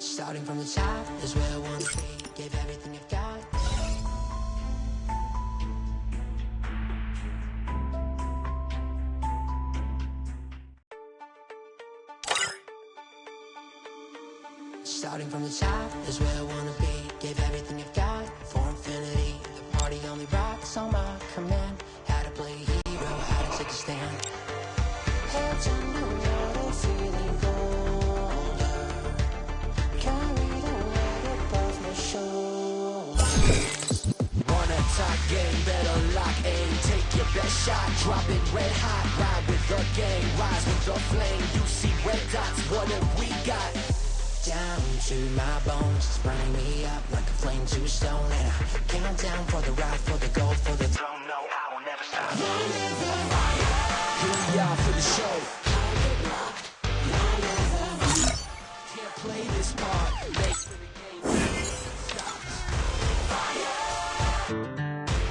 Starting from the top is where I wanna be. Gave everything you've got. Starting from the top is where I wanna be. Gave everything you've got for infinity. The party only rocks on my command. How to play hero, how to take a stand. Had to know what a feeling colder. Carry the weight above my shoulders. Wanna talk game, better lock aim. Take your best shot, drop it red hot. Ride with the gang, rise with the flame. You see red dots, what have we got? Down to my bones, it's burning me up like a flame to stone. And I count down for the ride, for the gold, for the throne. No, I will never stop. Here we are for the show. Can't play this part. Make for the game.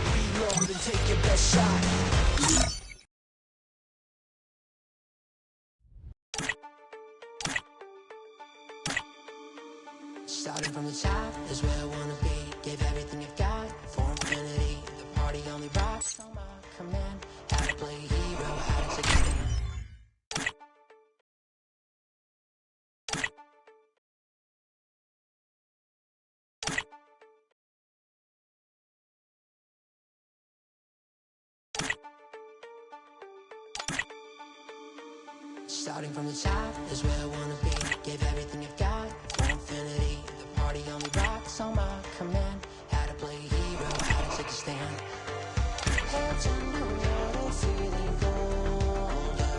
Reload and take your best shot. Starting from the top is where I wanna be. Gave everything you've got for infinity. The party only rocks on my command. How to play hero, how to take a stand. Starting from the top is where I wanna be. Gave everything you've got for infinity. The party only rocks on my command. How to play hero, how to take a stand. Had to know what a feeling colder.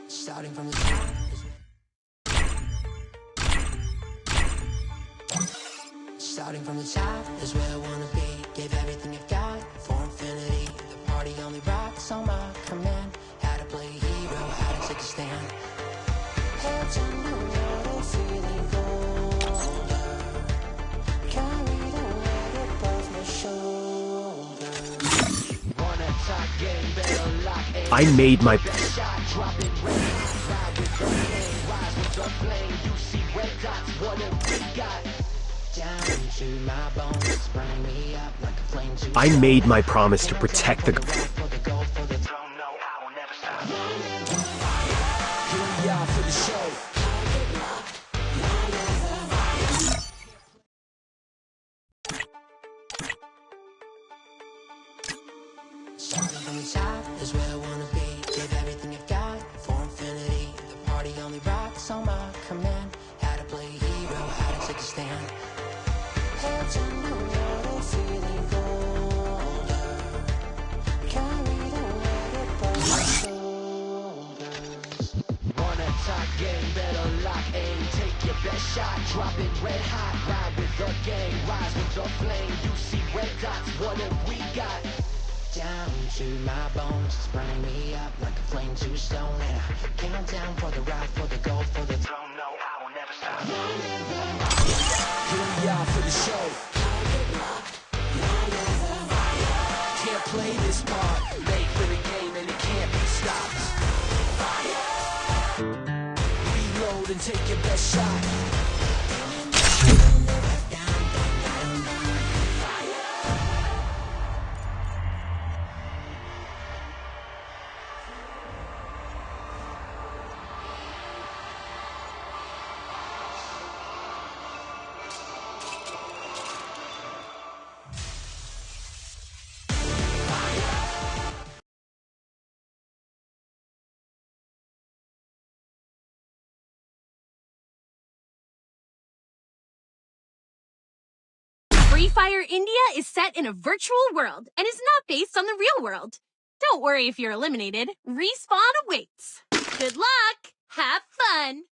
Starting from the top is Starting from the top is where I wanna be. Gave everything you've got for infinity. The party only rocks on my command. How to play hero, how to take a stand. Had to know what a feeling colder. Carry the weight above my shoulders. Wanna talk game, better lock aim. I made my shot, drop it red hot. Ride with the flame, rise with the flame. You see red dots, what have we got? Down to my bones, it's burning me up like a flame to I made my promise to protect the for the gold, for the throne. No, I will never stop. Here we are for the show. Starting from the top is where I wanna be. Give everything you've got for infinity. The party only rocks on my command. How to play hero, how to take a stand. Had to know what a feeling colder. Carry the weight above my shoulders. Wanna talk game, better lock aim. Take your best shot, drop it red hot. Ride with the gang, rise with the flame. You see red dots, what have we got? Down to my bones, it's burning me up like a flame to stone. And I count down for the ride, for the gold, for the throne. No, I will never stop. Here we are for the show. Can't play this part. Made for the game and it can't be stopped. Reload and take your best shot. Free Fire India is set in a virtual world and is not based on the real world. Don't worry if you're eliminated. Respawn awaits. Good luck! Have fun!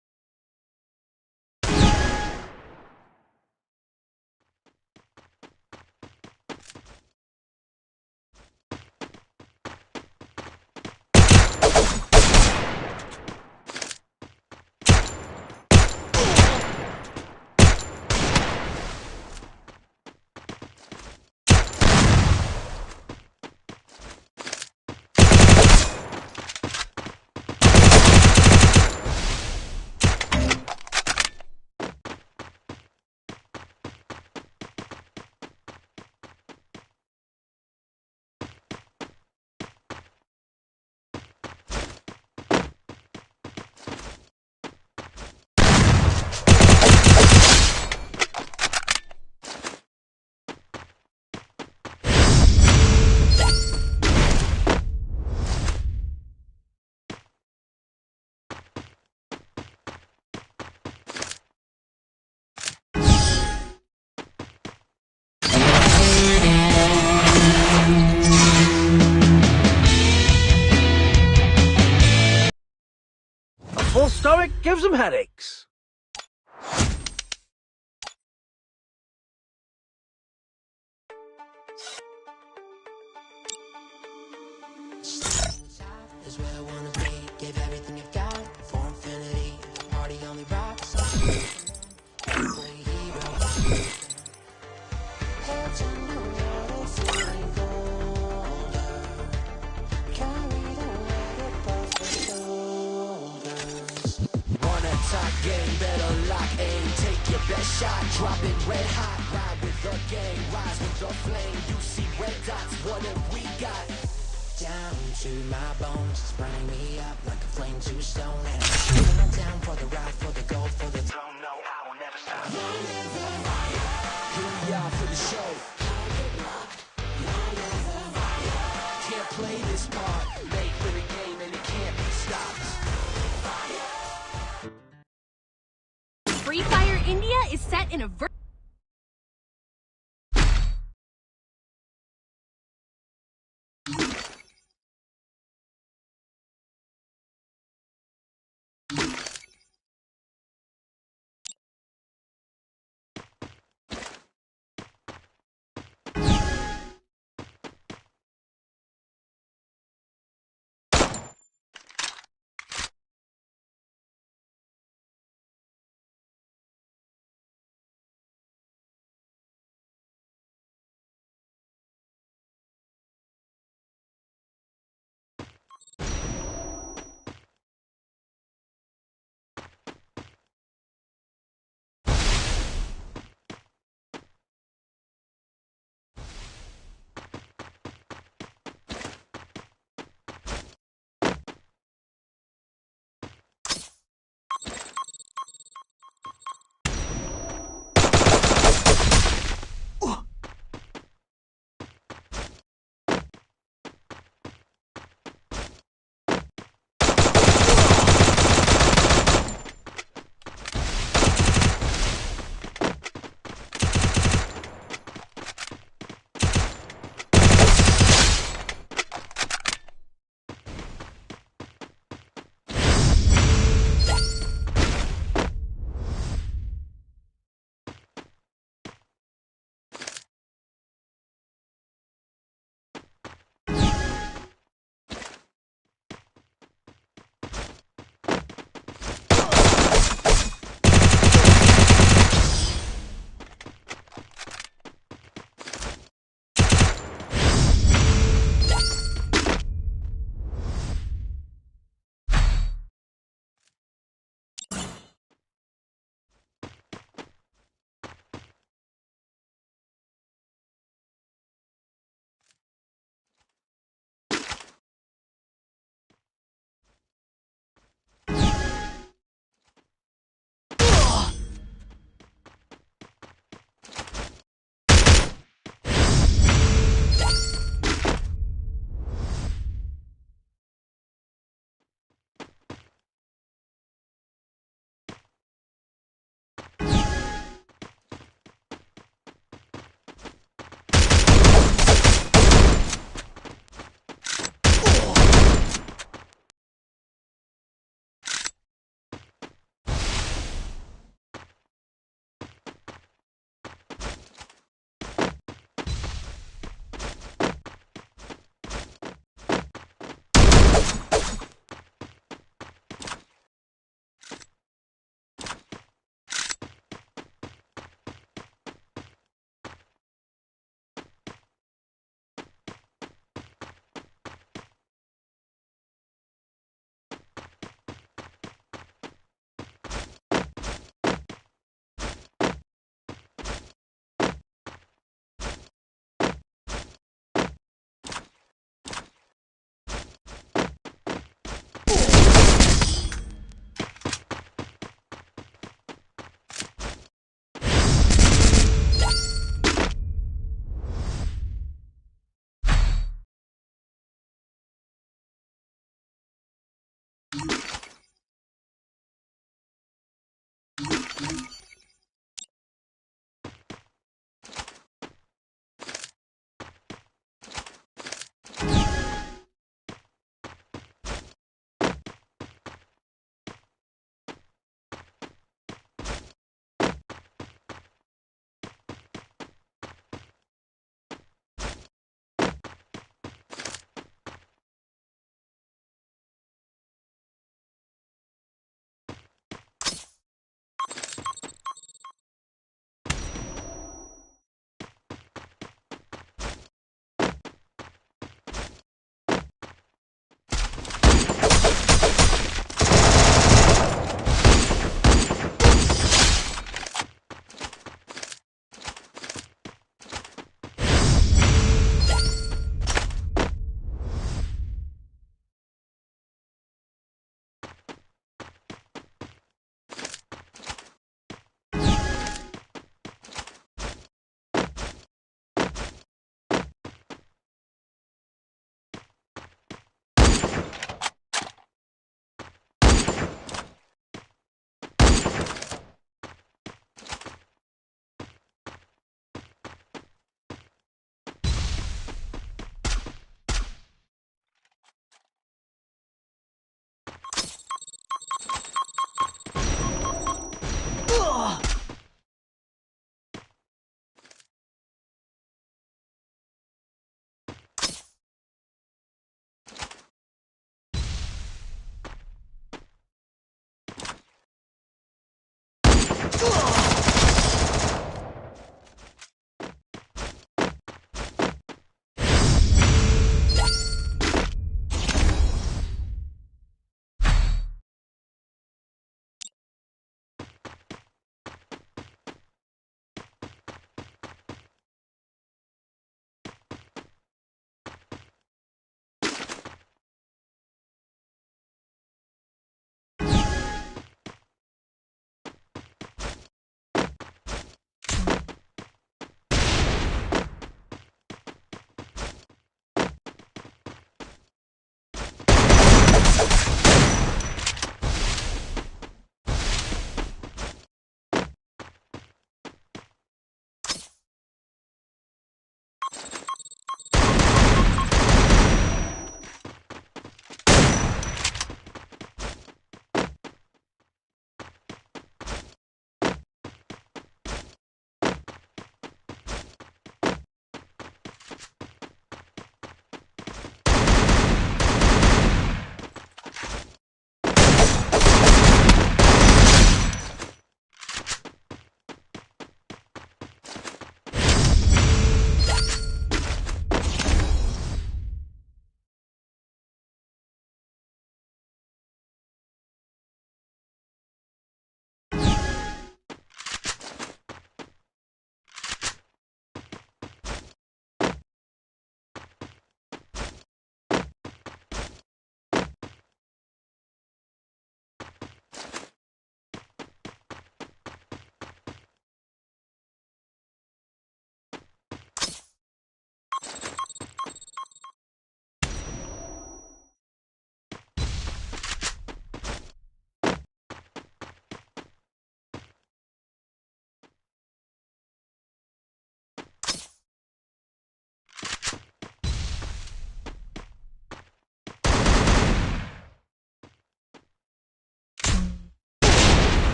Full stomach gives them headaches. Is where I wanna be. Give everything I've got for infinity. The party only rocks. Play hero. Heads underwater, feeling colder. Carried away above the shoulders. Wanna talk game, better lock aim. Take your best shot, drop it red hot. Ride with the gang, rise with the flame. You see red dots, what have we got? Down to my bones, it's burning me up like a flame to stone. And I'm down for the ride, for the gold, for the throne. No, I will never stop. Here we are for the show. Can't play this part. Make for the game and it can't be stopped. Free Fire India is set in a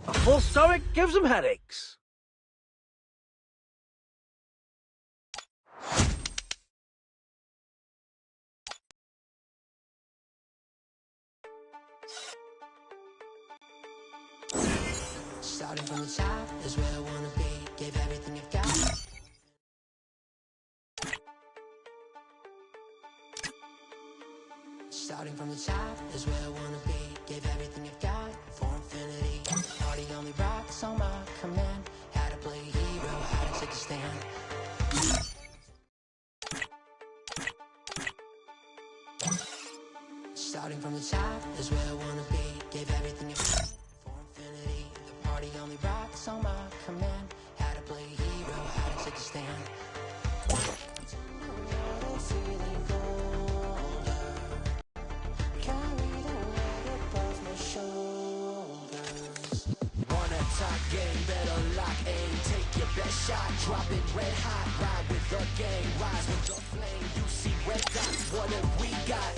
A full stomach gives them headaches. Starting from the top is where I wanna be. Give everything you've got. Starting from the top is where I wanna be. Give everything you've got for infinity. Party only rocks on my command. How to play hero, how to take a stand. Starting from the top is where I wanna be. Give everything you've got for infinity. The party only rocks on my command. How to play hero, how to take a stand. Top game, better lock aim. Take your best shot, drop it red hot. Ride with the gang, rise with the flame. You see red dots, what have we got?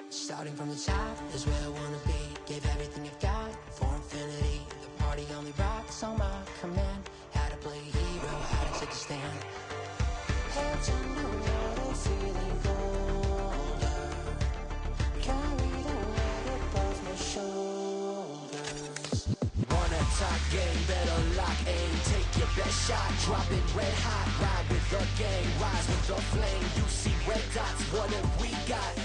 Starting from the top is where I wanna be. Give everything you've got for infinity. The party only rocks on my command. How to play hero, how to take a stand. Held to know what I'm feeling colder. Carried away above my shoulders. Run a top game, better lock aim. Take your best shot, drop it red hot. Ride with the gang, rise with the flame. You see red dots, what have we got?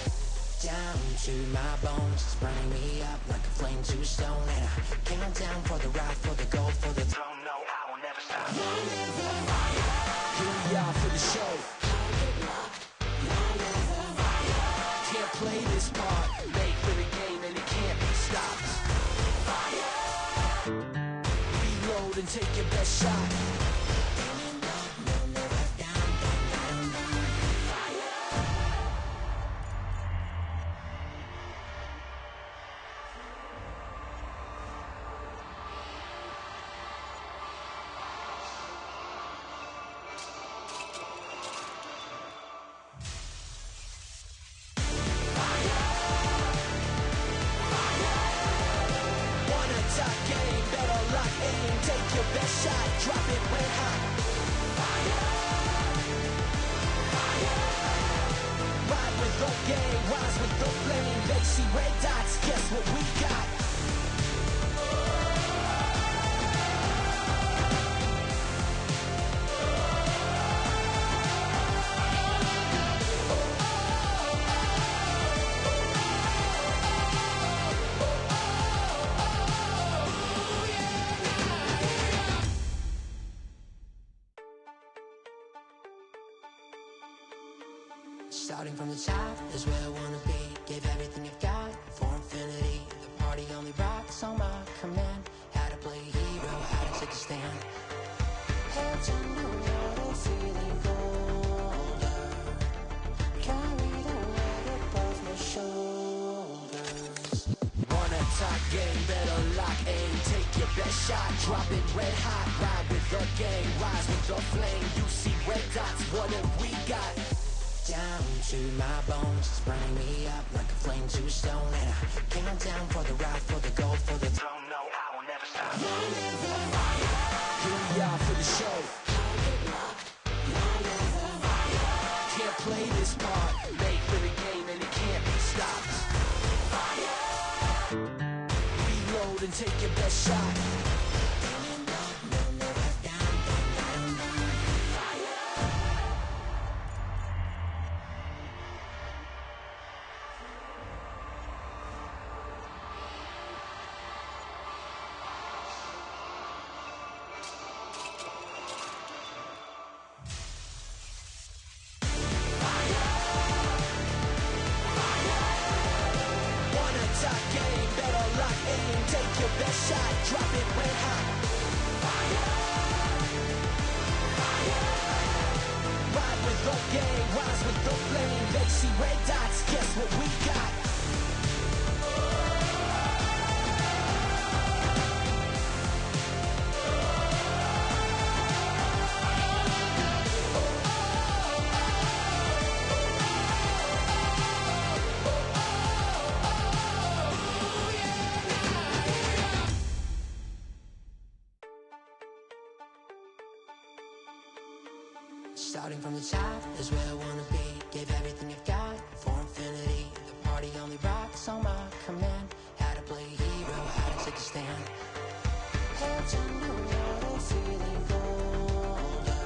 Down to my bones, it's burning me up like a flame to stone. And I count down for the ride, for the gold, for the throne. No, I will never stop. Here we are for the show. Can't play this part, made for the game and it can't be stopped. Reload and take your best shot. Starting from the top is where I wanna be. Give everything you've got for infinity. The party only rocks on my command. How to play hero, how to take a stand. Held to know what I'm feeling colder. Carried away above my shoulders. Run a top game, better lock aim. Take your best shot, drop it red hot. Ride with the gang, rise with the flame. You see red dots, what have we got? Down to my bones, it's burning me up like a flame to stone. And I count down for the ride, for the gold, for the throne. No, I will never stop. Here we are for the show. Can't play this part, made for the game and it can't be stopped. Reload and take your best shot. Starting from the top is where I wanna be. gave everything I've got for infinity. The party only rocks on my command. How to play hero, how to take a stand. Heads underwater, feeling bolder.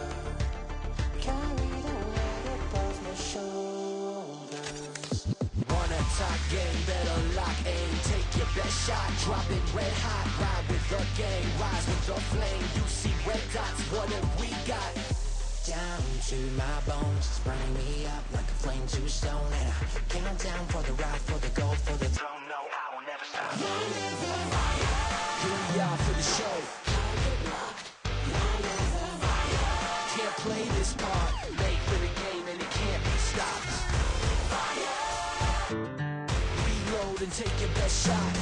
Carry the weight above my shoulders. Wanna talk game, better lock aim. Take your best shot, drop it red hot. Ride with the gang, rise with the flame. You see red dots, what have we got? Down to my bones, it's burning me up like a flame to stone. And I count down for the ride, for the gold, for the throne. No, I will never stop. Here we are for the show. Can't play this part, late for the game and it can't be stopped. Reload and take your best shot.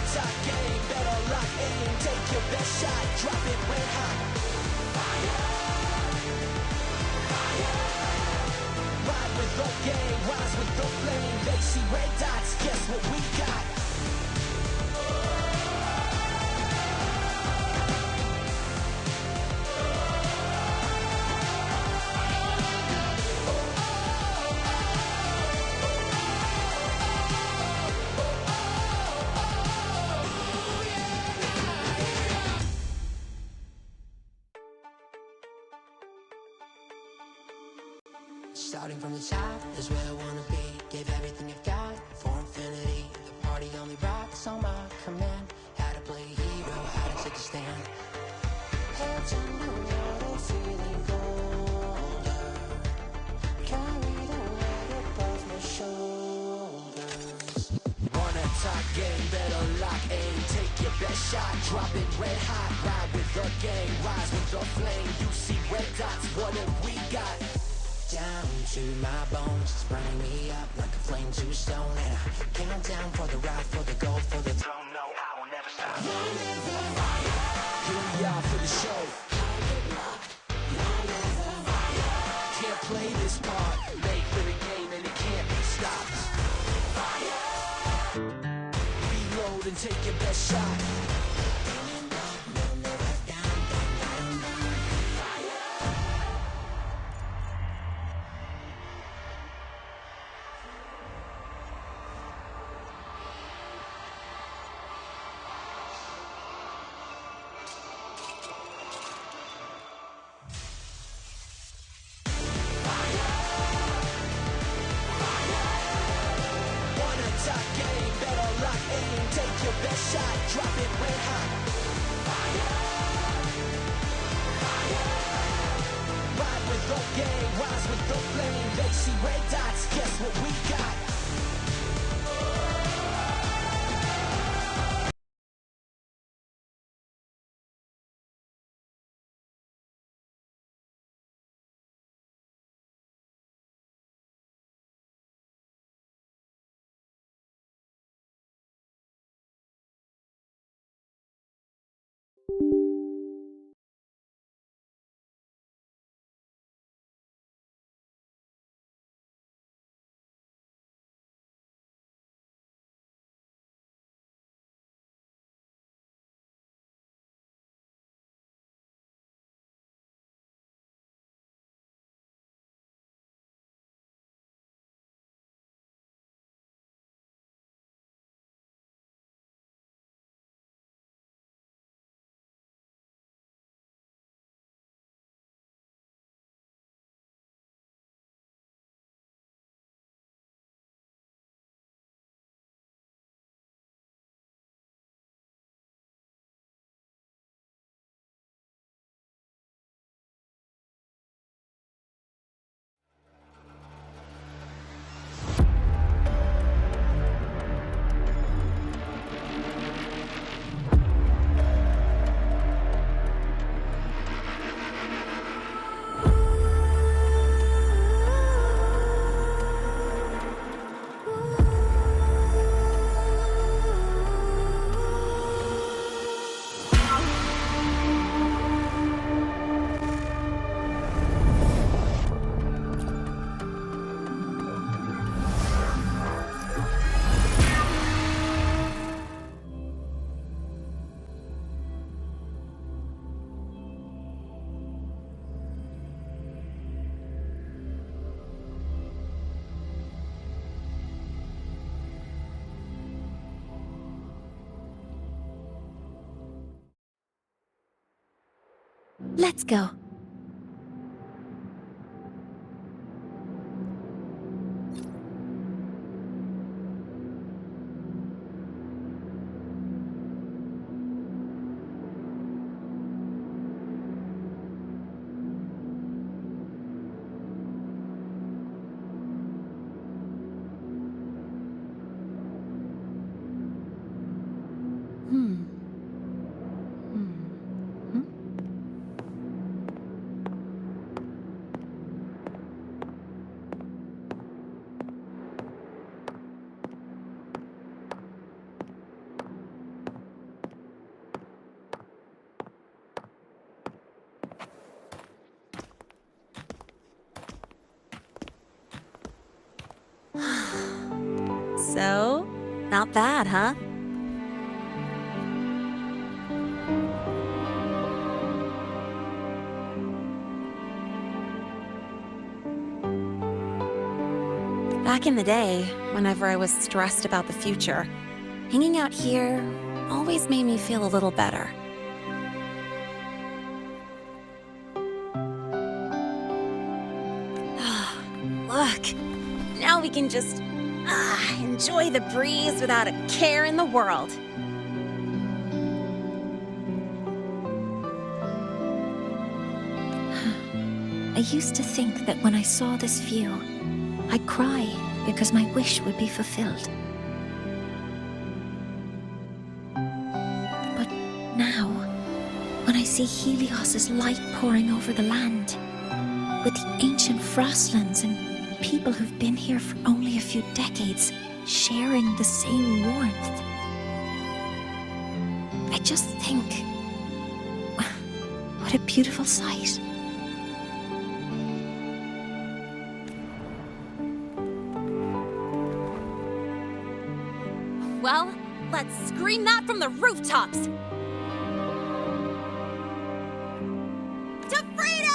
Top game, better lock aim. Take your best shot, drop it red hot. Ride with the gang, rise with the flame. They see red dots, guess what we got? Starting from the top is where I wanna be. Gave everything I've got for infinity. The party only rocks on my command. How to play hero, how to take a stand. Heads underwater, feeling bolder. Carry the weight above my shoulders. Wanna talk game, better lock aim. Take your best shot, drop it red hot. Ride with the gang, rise with the flame. You see red dots, what have we got? Down to my bones, it's burning me up like a flame to stone. And I count down for the ride, for the gold, for the throne. No, I will never stop. Here we are for the show. Can't play this part, late for the game and it can't be stopped. Reload and take your best shot. Top game, better lock aim. Take your best shot, drop it red hot. Ride with the gang, rise with the flame. They see red dots, guess what we got? Let's go. So, not bad, huh? Back in the day, whenever I was stressed about the future, hanging out here always made me feel a little better. Look, now we can just enjoy the breeze without a care in the world. I used to think that when I saw this view, I'd cry because my wish would be fulfilled. But now, when I see Helios's light pouring over the land, with the ancient frostlands and people who've been here for only a few decades sharing the same warmth, I just think, what a beautiful sight. Well, let's scream that from the rooftops! To freedom!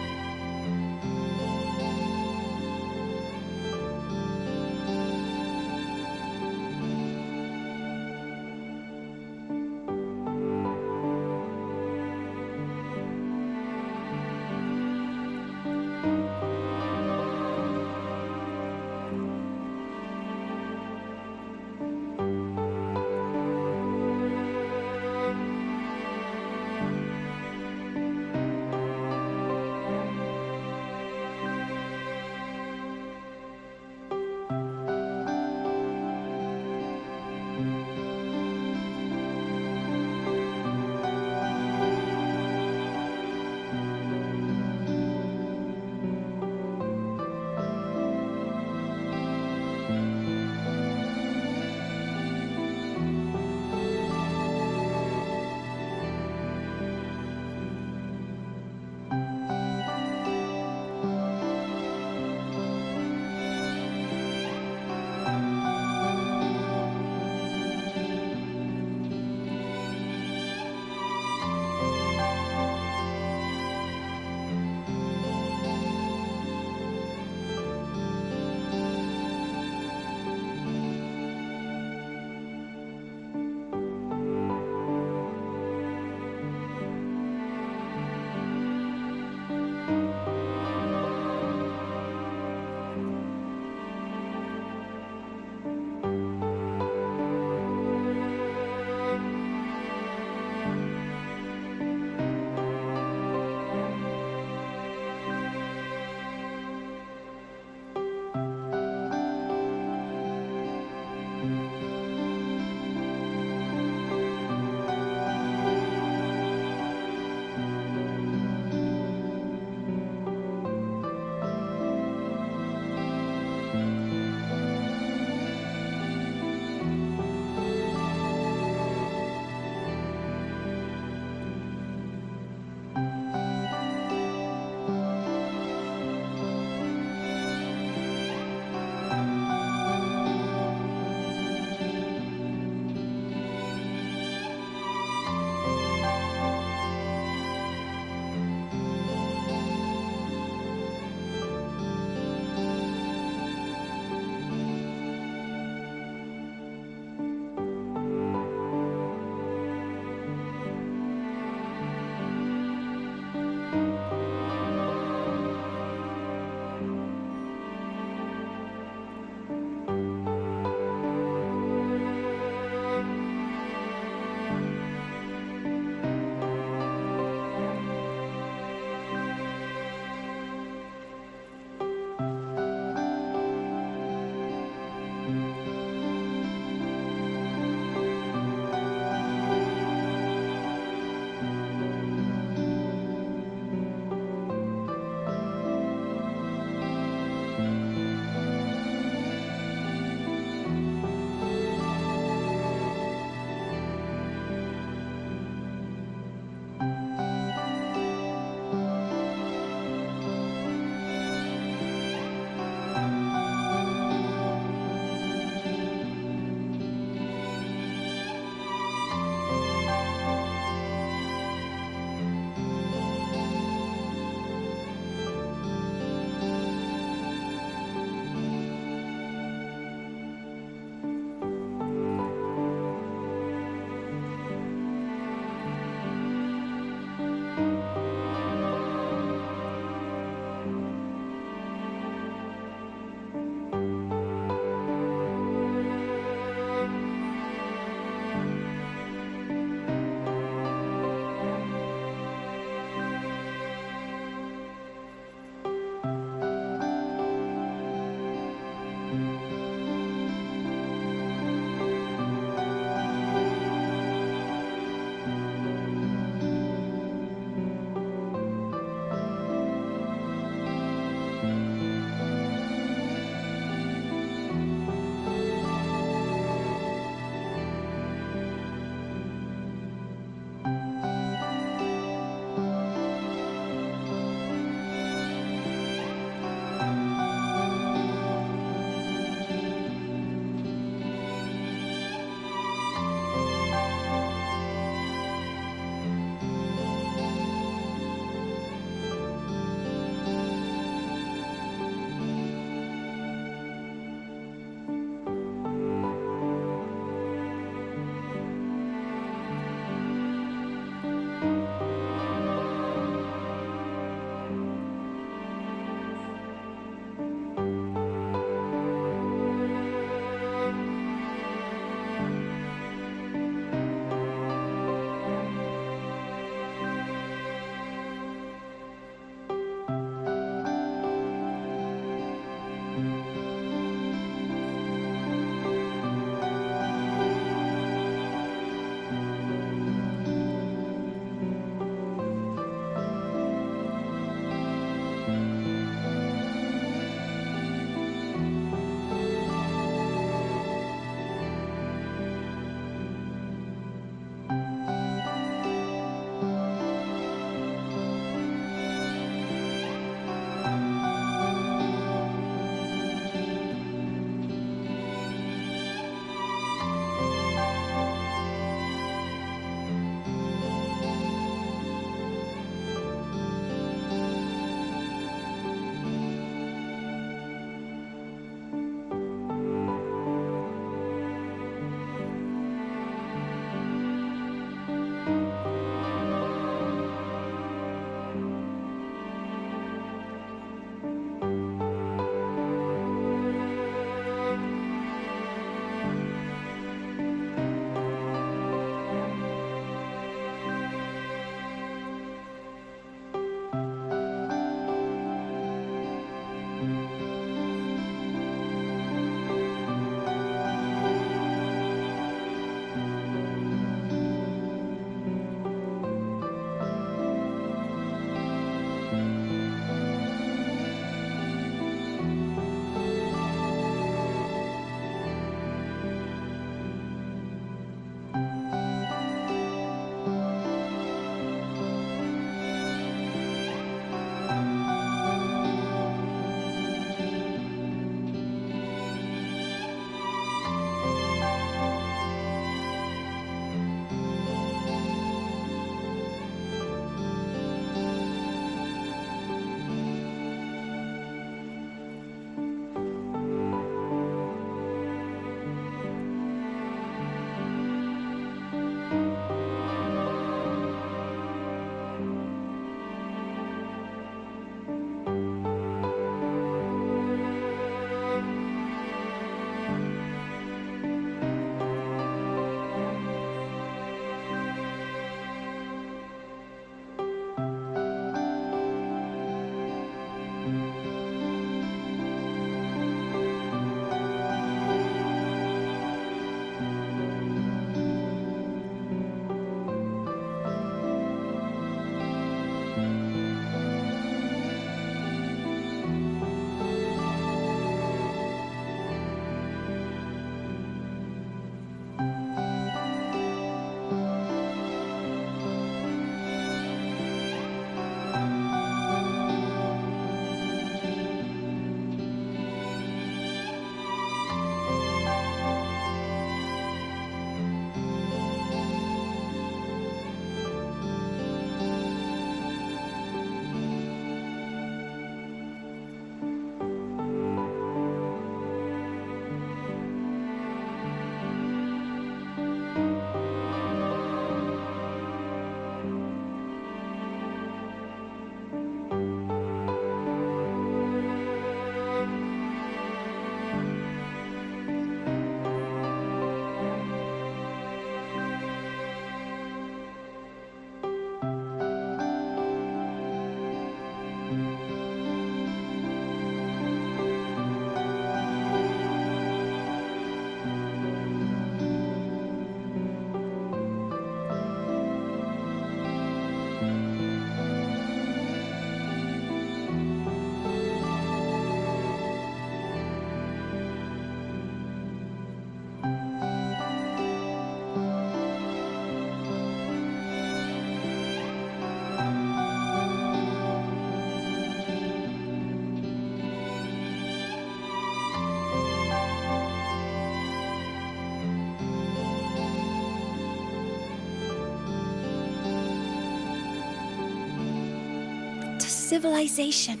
civilization.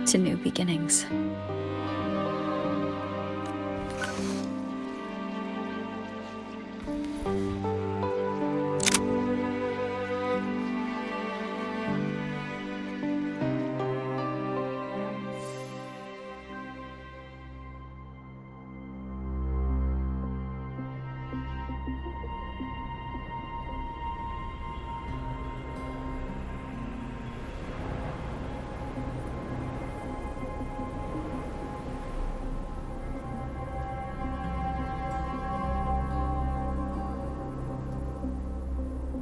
To new beginnings.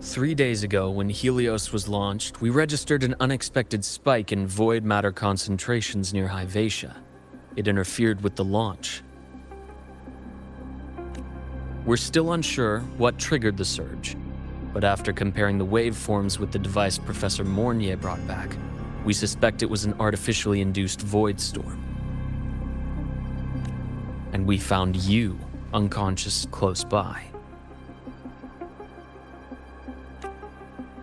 Three days ago, when Helios was launched, we registered an unexpected spike in void matter concentrations near Hyvatia. It interfered with the launch. We're still unsure what triggered the surge, but after comparing the waveforms with the device Professor Mornier brought back, we suspect it was an artificially induced void storm. And we found you unconscious close by.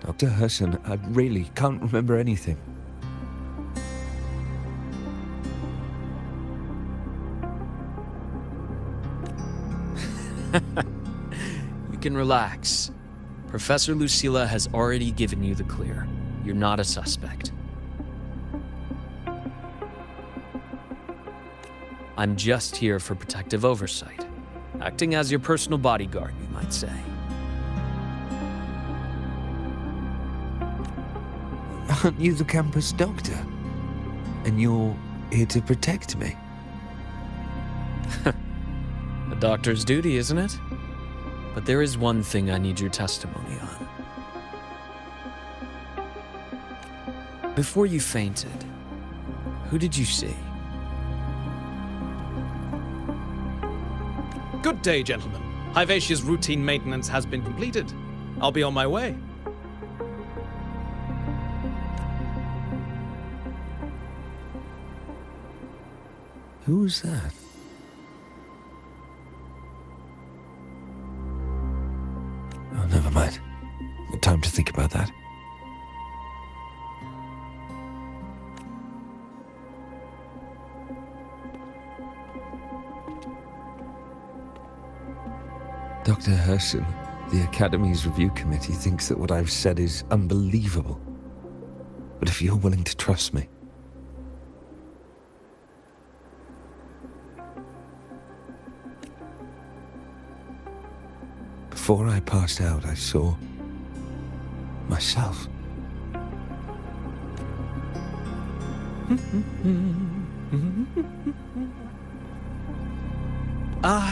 Dr. Herson, I really can't remember anything. You can relax. Professor Lucilla has already given you the clear. You're not a suspect. I'm just here for protective oversight, acting as your personal bodyguard, you might say. Aren't you the campus doctor? And you're here to protect me? A doctor's duty, isn't it? But there is one thing I need your testimony on. Before you fainted, who did you see? Good day, gentlemen. Hyvatia's routine maintenance has been completed. I'll be on my way. Who was that? Oh, never mind. No time to think about that. Dr. Herson, the Academy's review committee thinks that what I've said is unbelievable. But if you're willing to trust me, before I passed out, I saw myself.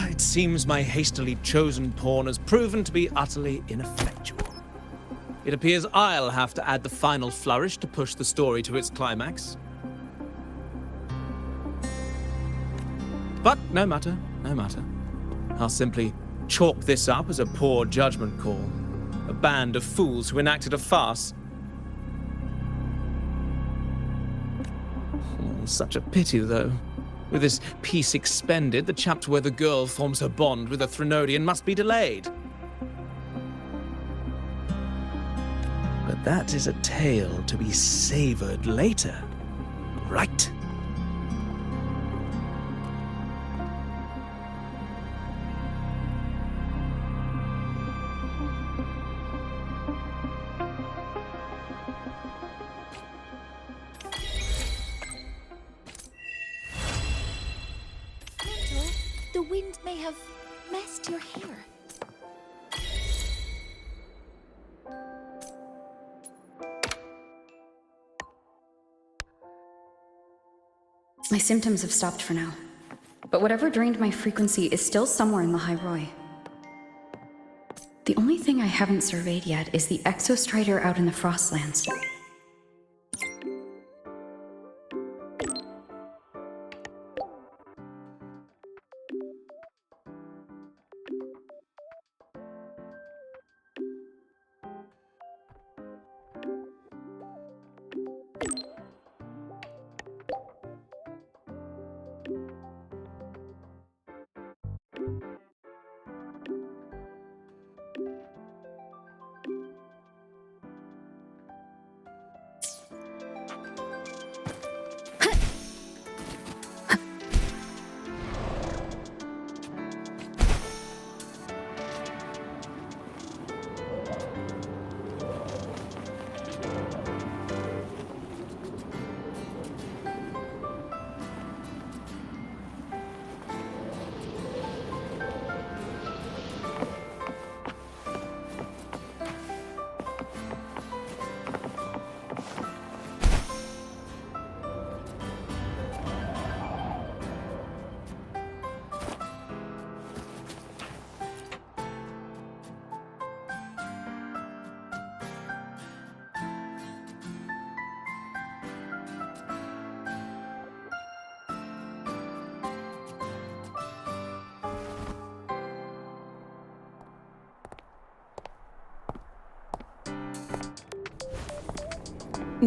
It seems my hastily chosen pawn has proven to be utterly ineffectual. It appears I'll have to add the final flourish to push the story to its climax. But no matter, no matter. I'll simply chalk this up as a poor judgment call. A band of fools who enacted a farce. Oh, such a pity, though. With this peace expended, the chapter where the girl forms her bond with a Threnodian must be delayed. But that is a tale to be savored later, right? The wind may have messed your hair. My symptoms have stopped for now, but whatever drained my frequency is still somewhere in the High Roy. The only thing I haven't surveyed yet is the exostrider out in the Frostlands.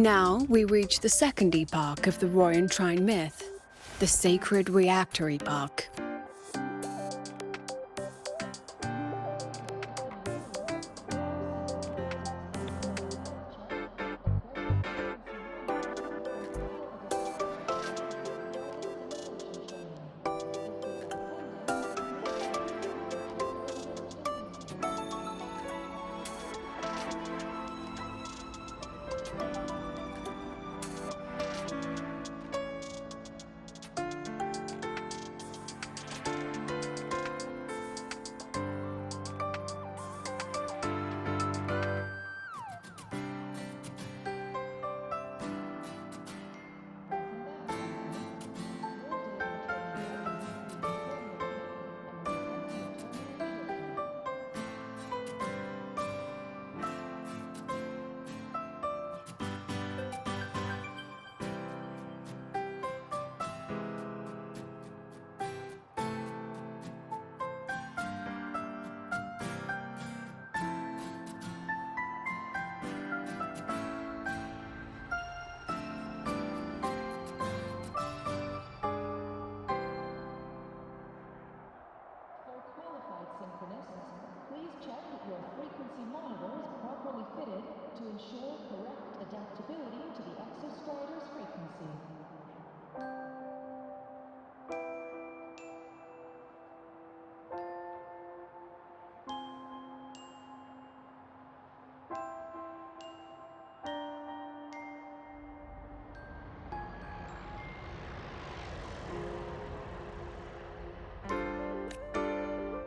Now we reach the second epoch of the Royan Trine myth, the sacred reactor epoch.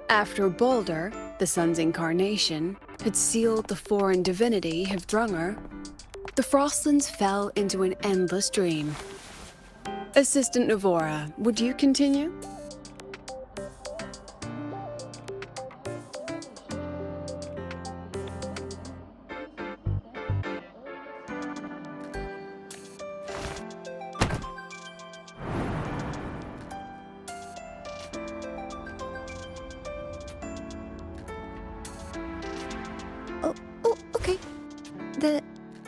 After Balder, the sun's incarnation, had sealed the foreign divinity Hivdrungr, the Frostlands fell into an endless dream. Assistant Navora, would you continue? Okay.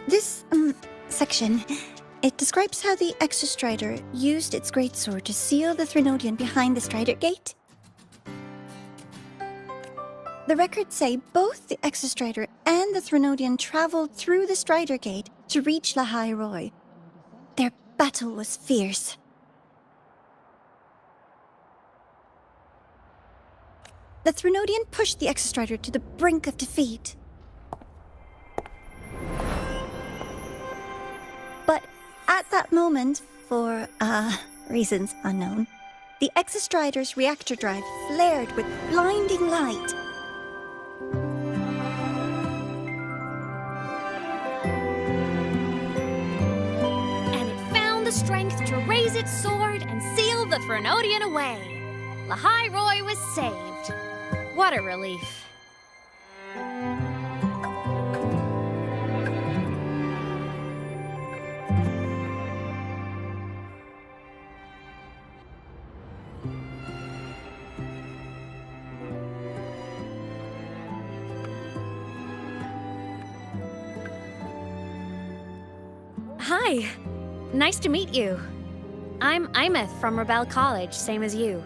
This section, it describes how the Exostrider used its greatsword to seal the Threnodian behind the Strider Gate. The records say both the Exostrider and the Threnodian traveled through the Strider Gate to reach Lahai Roy. Their battle was fierce. The Threnodian pushed the Exostrider to the brink of defeat. But at that moment, for, reasons unknown, the Exostrider's reactor drive flared with blinding light. And it found the strength to raise its sword and seal the Threnodian away. Lahai Roy was saved. What a relief. Hi. Nice to meet you. I'm Imeth from Rebel College, same as you.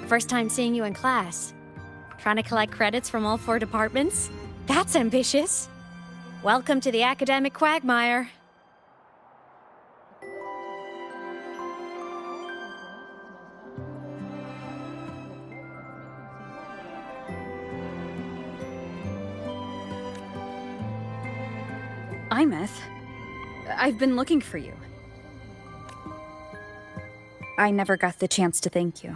First time seeing you in class. Trying to collect credits from all 4 departments? That's ambitious. Welcome to the academic quagmire. Imeth, I've been looking for you. I never got the chance to thank you.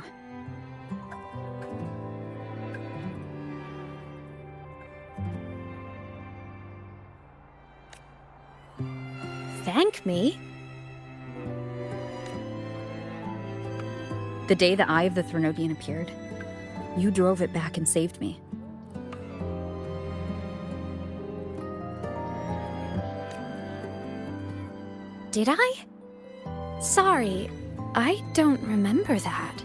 Thank me? The day the Eye of the Threnodian appeared, you drove it back and saved me. Did I? Sorry, I don't remember that.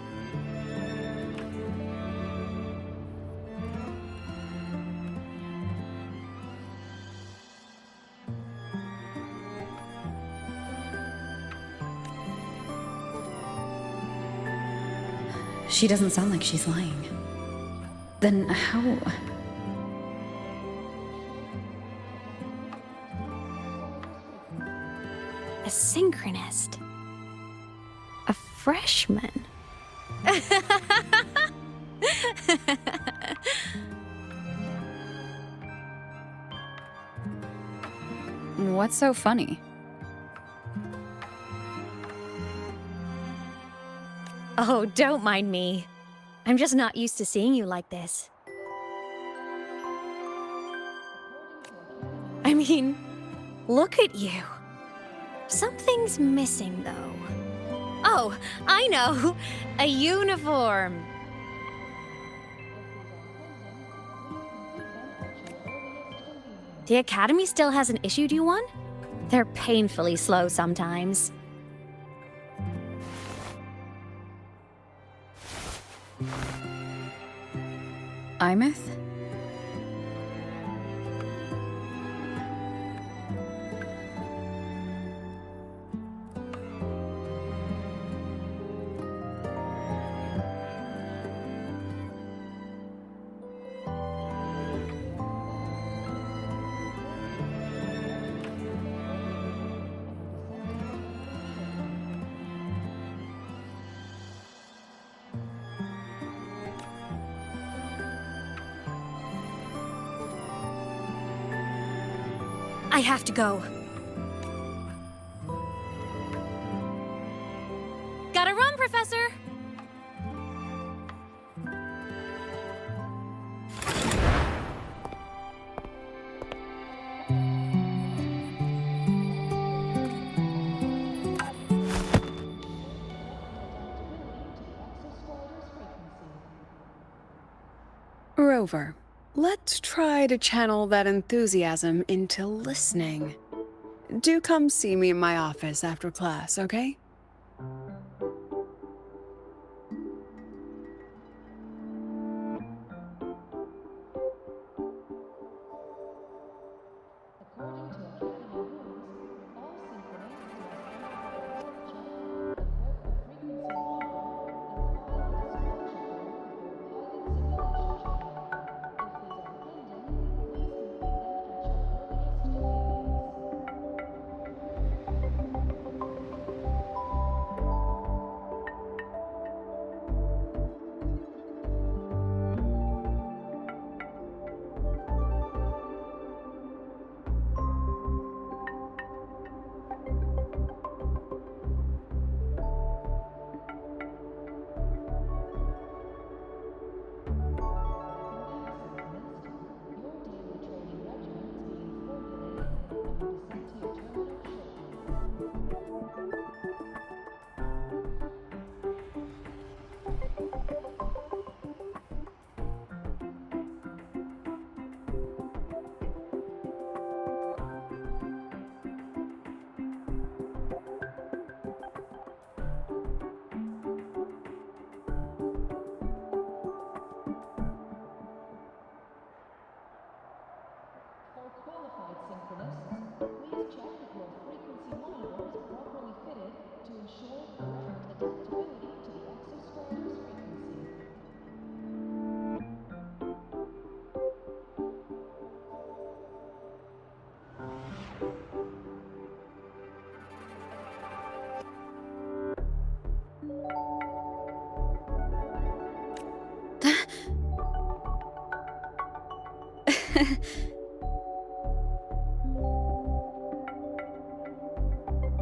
She doesn't sound like she's lying. Then how... A synchronist. A freshman. What's so funny? Oh, don't mind me. I'm just not used to seeing you like this. I mean, look at you. Something's missing, though. Oh, I know! A uniform! The Academy still hasn't issued you one? They're painfully slow sometimes. Imeth? I have to go. Gotta run, Professor! Rover, let's try to channel that enthusiasm into listening. Do come see me in my office after class, okay?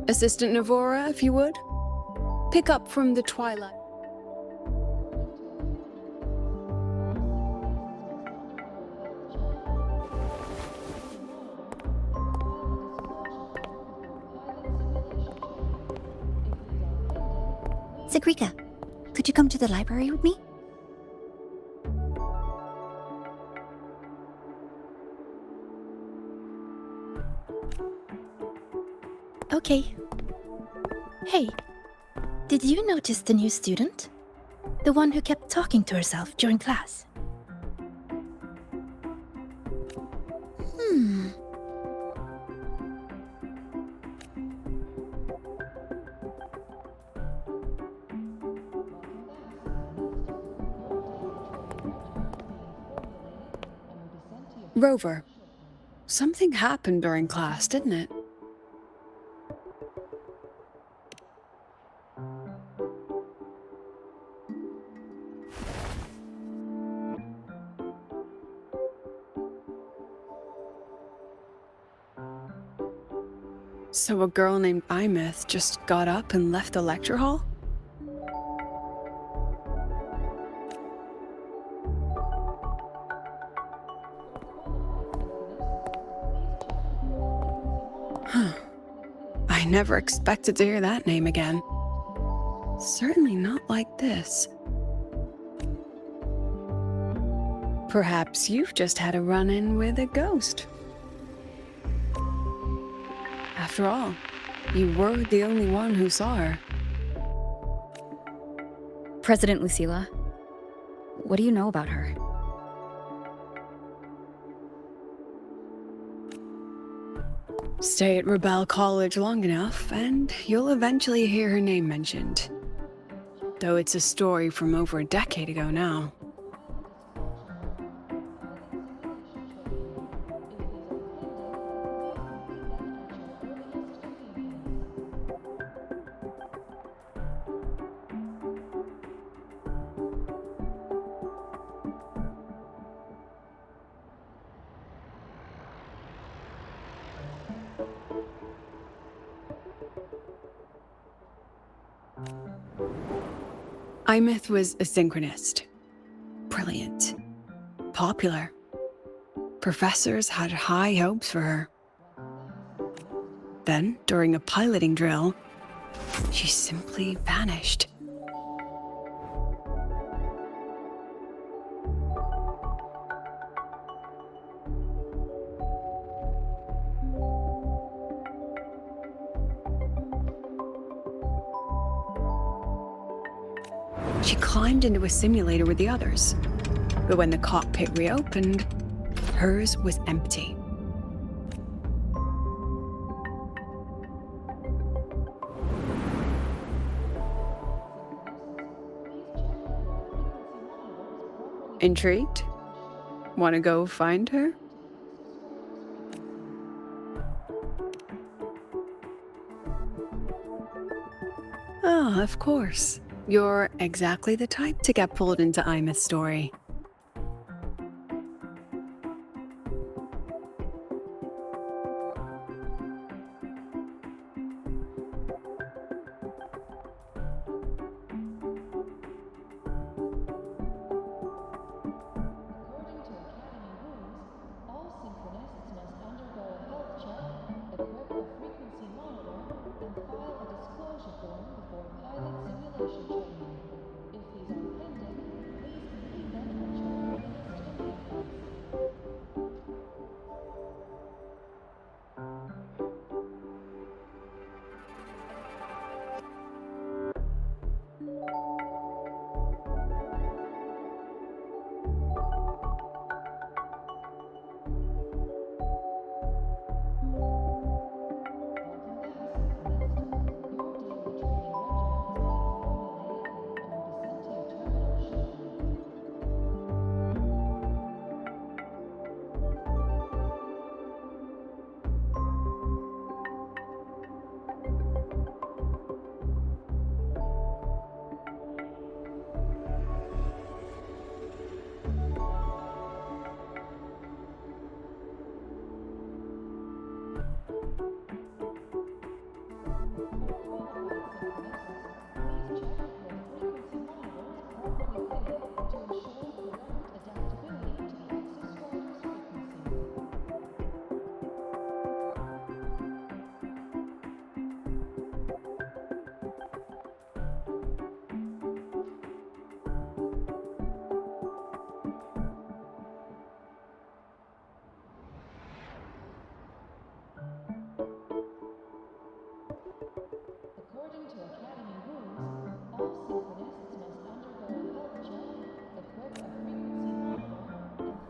Assistant Navora, if you would. Pick up from the twilight. Sigrika, could you come to the library with me? Okay. Hey, did you notice the new student? The one who kept talking to herself during class? Rover, something happened during class, didn't it? So a girl named Imeth just got up and left the lecture hall? Huh. I never expected to hear that name again. Certainly not like this. Perhaps you've just had a run-in with a ghost. After all, you were the only one who saw her. President Lucilla, what do you know about her? Stay at Rebel College long enough, and you'll eventually hear her name mentioned. Though it's a story from over a decade ago now. Imeth was a synchronist. Brilliant. Popular. Professors had high hopes for her. Then, during a piloting drill, she simply vanished. She climbed into a simulator with the others, but when the cockpit reopened, hers was empty. Intrigued? Want to go find her? Ah, of course. You're exactly the type to get pulled into Imeth's story.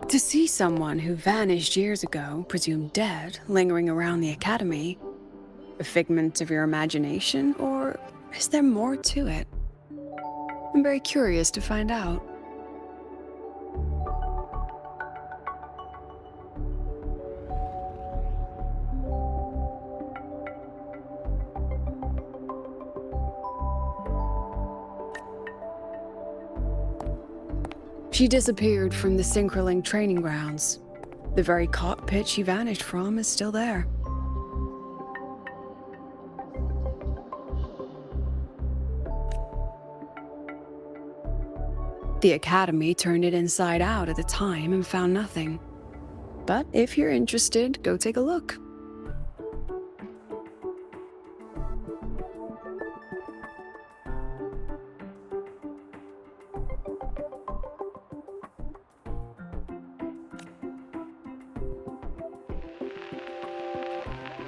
To see someone who vanished years ago, presumed dead, lingering around the Academy, a figment of your imagination, or is there more to it? I'm very curious to find out. She disappeared from the Synchroling training grounds. The very cockpit she vanished from is still there. The Academy turned it inside out at the time and found nothing. But if you're interested, go take a look.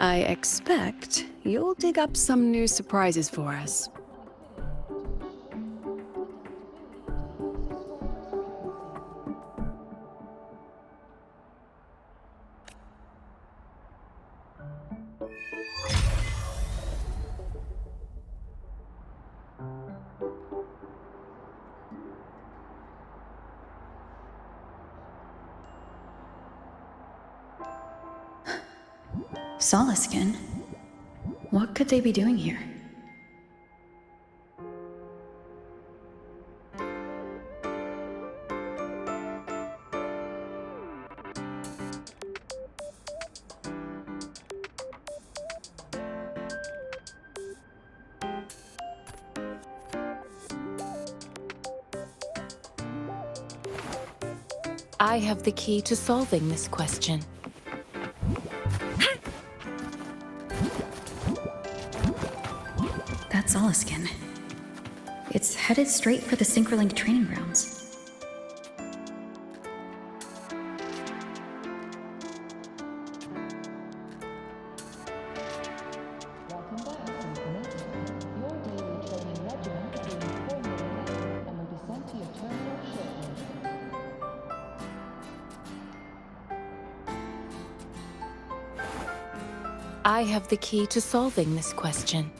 I expect you'll dig up some new surprises for us. Solaskin? What could they be doing here? I have the key to solving this question. That's Solaskin. It's headed straight for the Synchroling training grounds. I have the key to solving this question.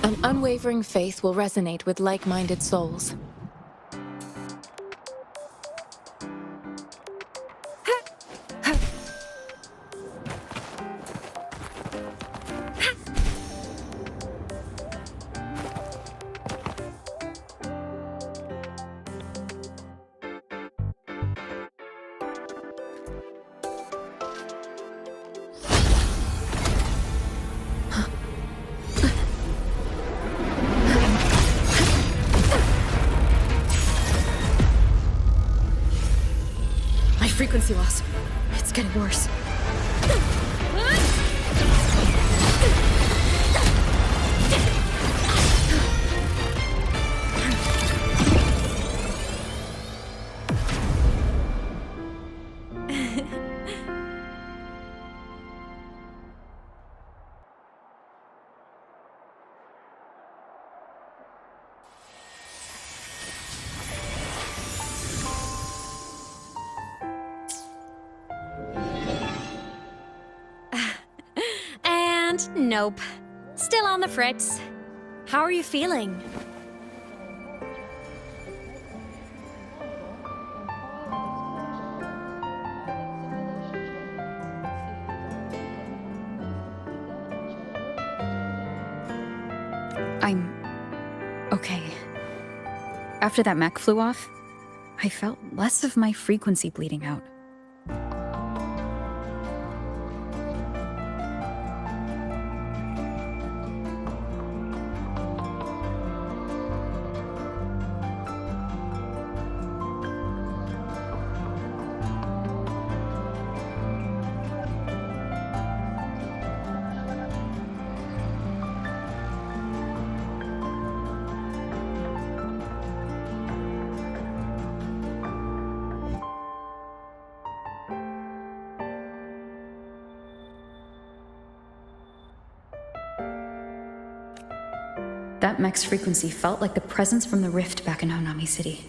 An unwavering faith will resonate with like-minded souls. Frequency loss. It's getting worse. Nope. Still on the fritz. How are you feeling? I'm okay. After that mech flew off, I felt less of my frequency bleeding out. That mech's frequency felt like the presence from the rift back in Honami City.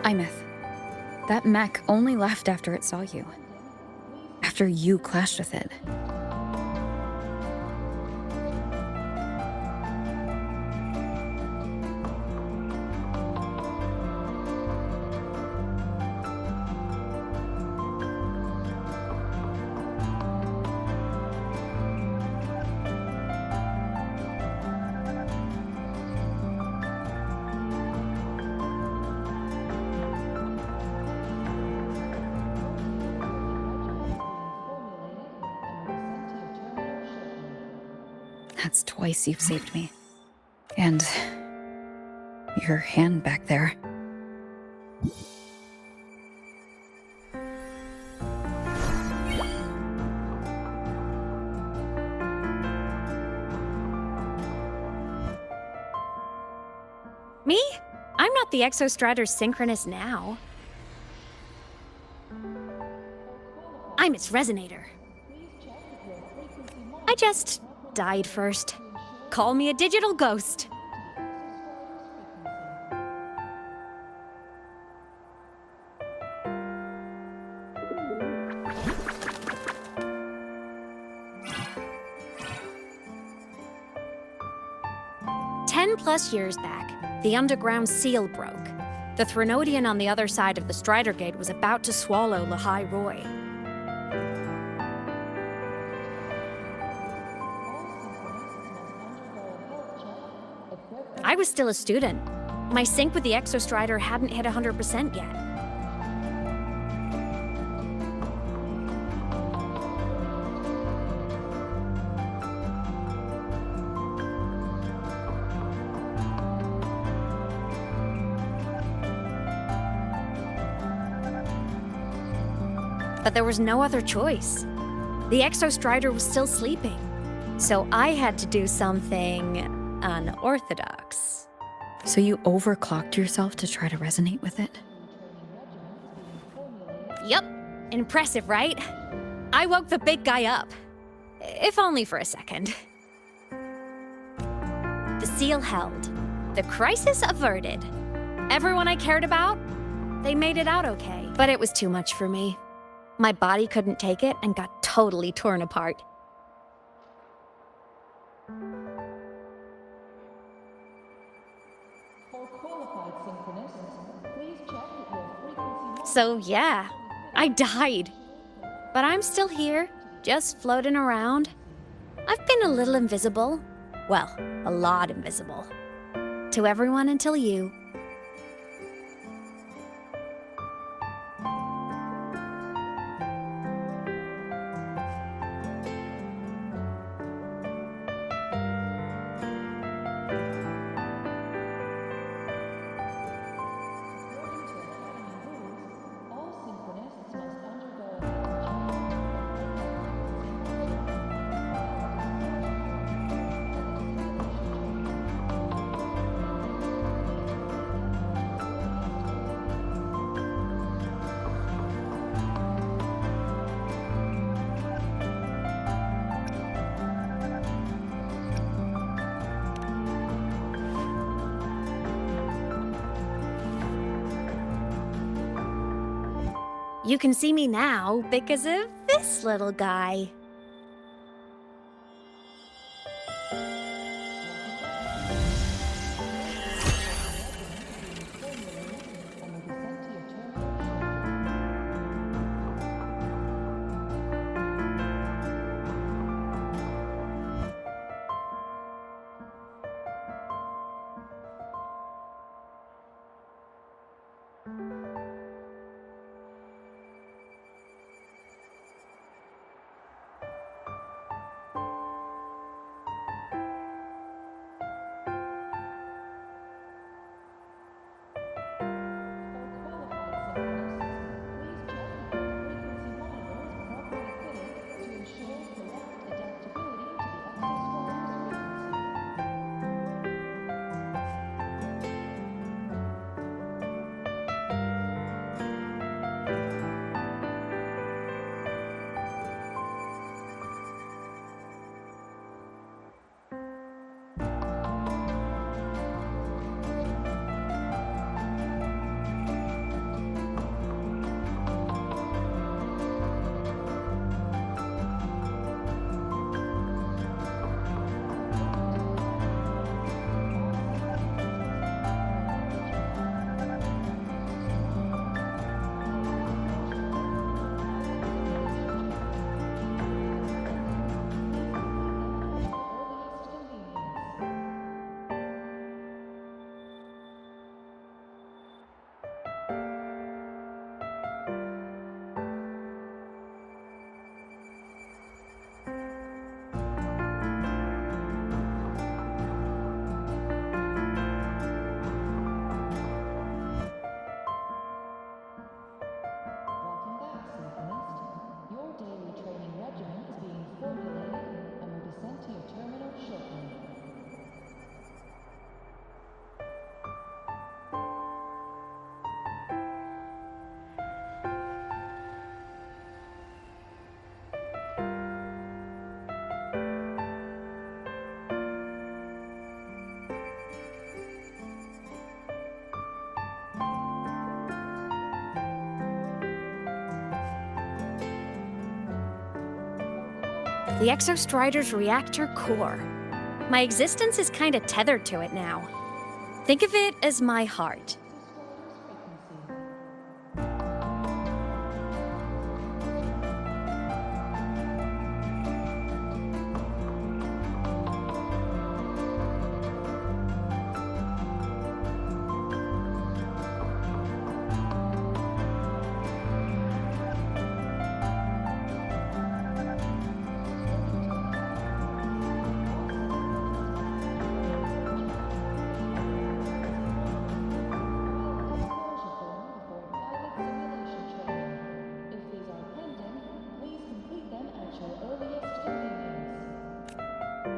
Imeth, that mech only left after it saw you. After you clashed with it. That's twice you've saved me. And your hand back there. Me? I'm not the Exostrider's synchronous now. I'm its resonator. I just died first. Call me a digital ghost. +10 years back, the underground seal broke. The Threnodian on the other side of the Strider Gate was about to swallow Lahai Roy. I was still a student. My sync with the Exostrider hadn't hit 100% yet. But there was no other choice. The Exostrider was still sleeping, so I had to do something unorthodox. So you overclocked yourself to try to resonate with it? Yup. Impressive, right? I woke the big guy up. If only for a second. The seal held. The crisis averted. Everyone I cared about, they made it out okay. But it was too much for me. My body couldn't take it and got totally torn apart. So yeah, I died. But I'm still here, just floating around. I've been a little invisible. Well, a lot invisible. To everyone until you. You can see me now because of this little guy. the Exostrider's reactor core. My existence is kinda tethered to it now. Think of it as my heart.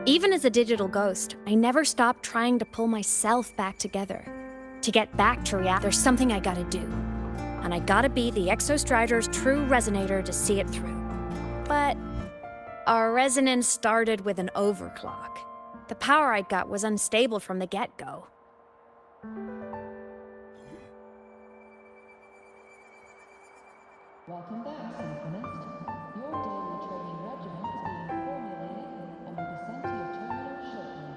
Even as a digital ghost, I never stopped trying to pull myself back together. To get back to reality, there's something I gotta do. And I gotta be the Exostrider's true resonator to see it through. But our resonance started with an overclock. The power I got was unstable from the get-go. Welcome back, Symphonist. Your daily training regimen is being formulated and will be sent to your terminal shortly.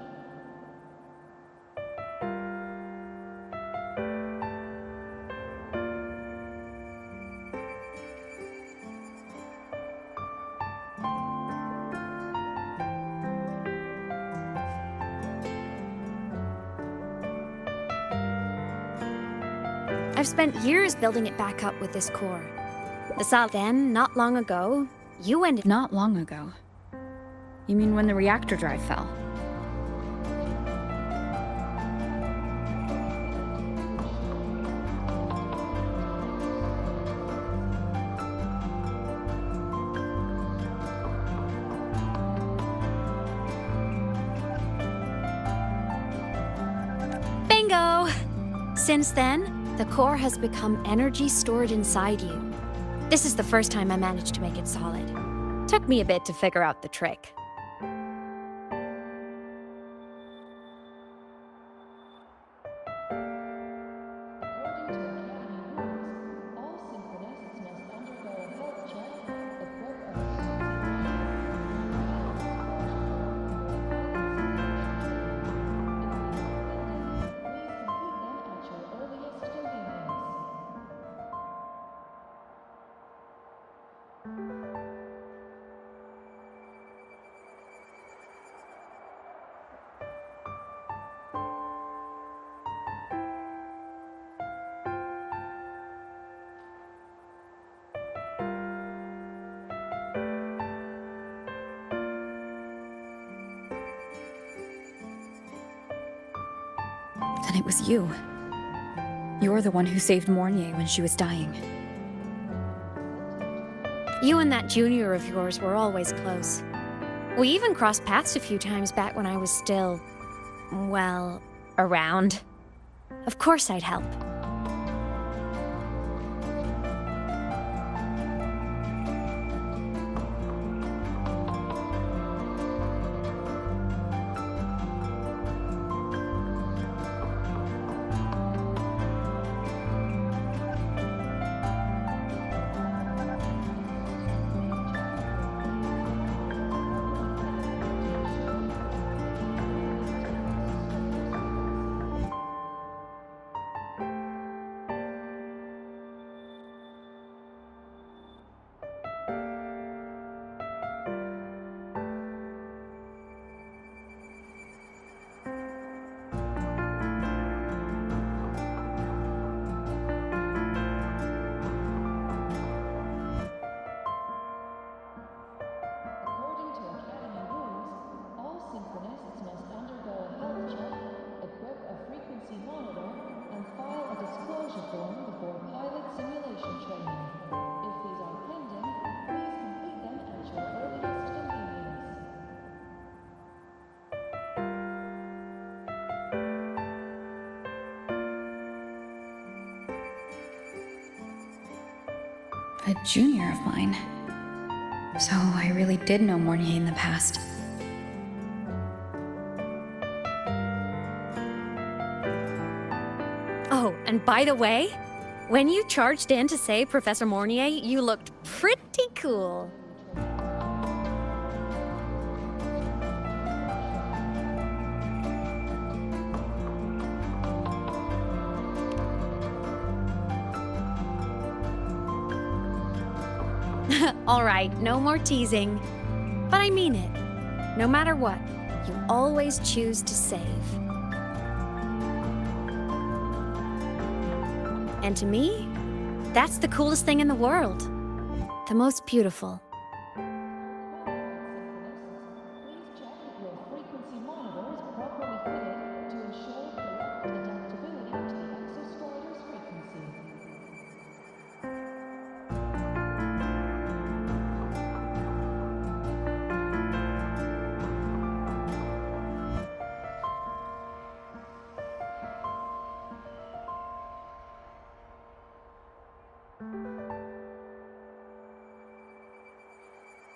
I've spent years building it back up with this core. Then, not long ago, you ended— Not long ago. You mean when the reactor drive fell? Bingo! Since then, the core has become energy stored inside you. This is the first time I managed to make it solid. Took me a bit to figure out the trick. Then it was you. You're the one who saved Mornier when she was dying. You and that junior of yours were always close. We even crossed paths a few times back when I was still, well, around. Of course I'd help. A junior of mine. So I really did know Mornier in the past. Oh, and by the way, when you charged in to save Professor Mornier, you looked pretty cool. All right, no more teasing. But I mean it. No matter what, you always choose to save. And to me, that's the coolest thing in the world. The most beautiful. Please check if your frequency monitor is properly fitted to ensure correct adaptability to the exostrider's frequency.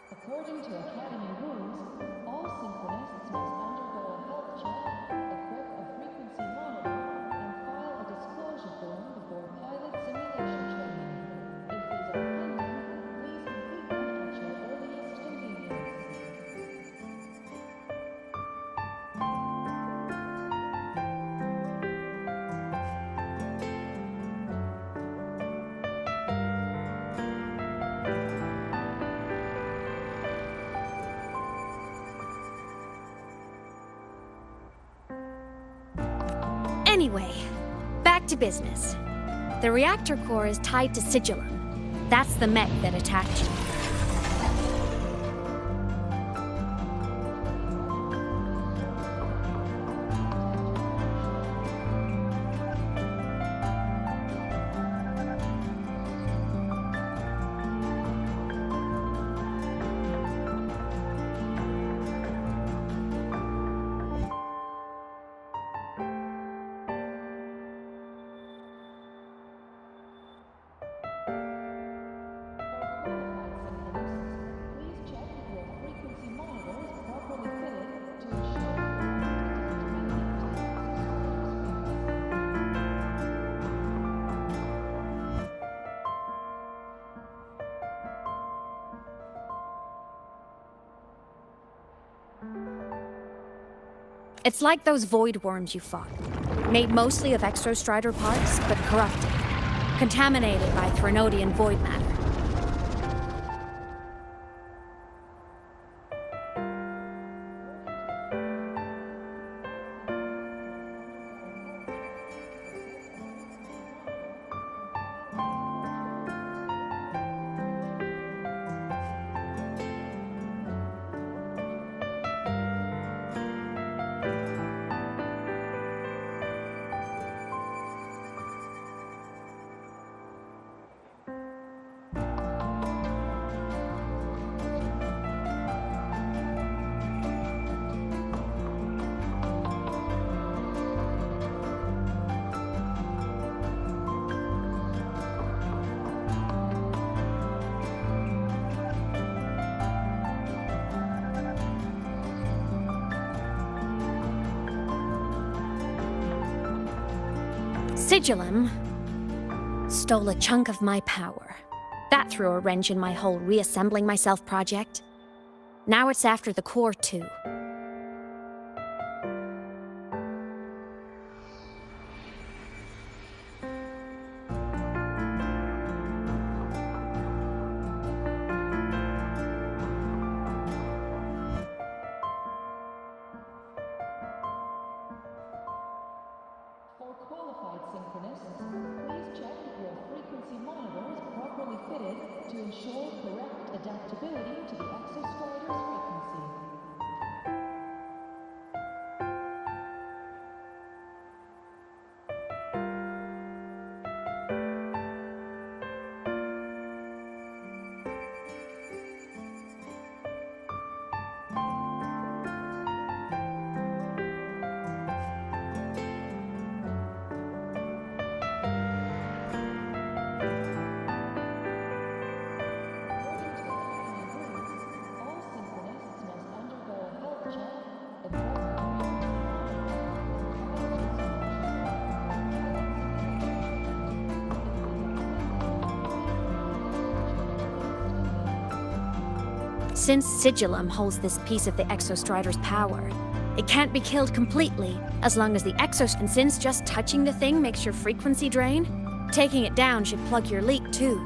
According to Academy rules, all synchronists must undergo a health check, equip a frequency monitor, and file a disclosure form before pilot simulation training. If these are pending, please complete them at your earliest convenience. Anyway, back to business. The reactor core is tied to Sigillum. That's the mech that attacked you. Please check if your frequency monitor is properly fitted to ensure correct It's like those void worms you fought. Made mostly of exostrider parts, but corrupted. Contaminated by Threnodian void matter. Sigillum stole a chunk of my power. That threw a wrench in my whole reassembling myself project. Now it's after the core too. For qualified synchronists, please check if your frequency monitor is properly fitted to ensure correct adaptability to the exostrider's frequency. Since Sigillum holds this piece of the Exostrider's power, it can't be killed completely as long as the and since just touching the thing makes your frequency drain, taking it down should plug your leak too.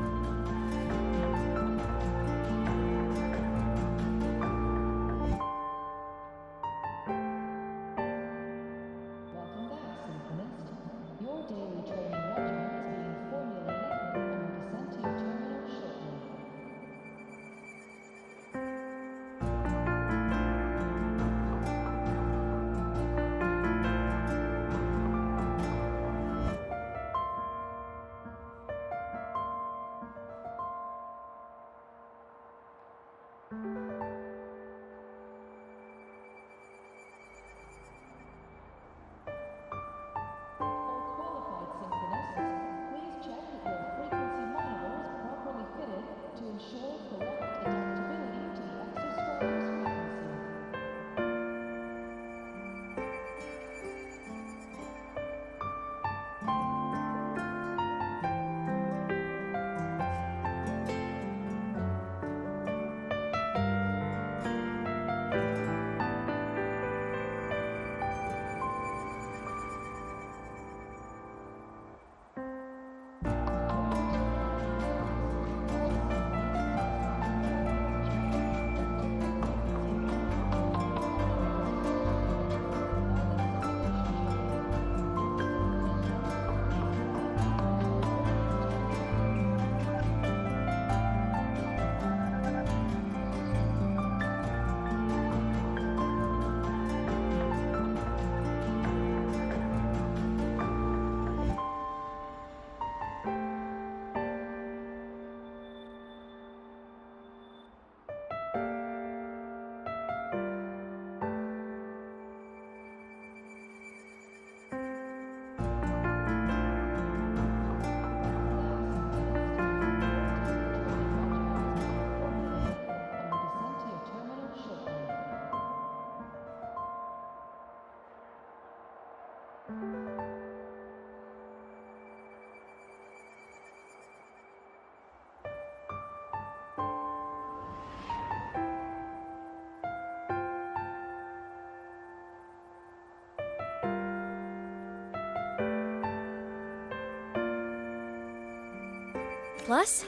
Plus,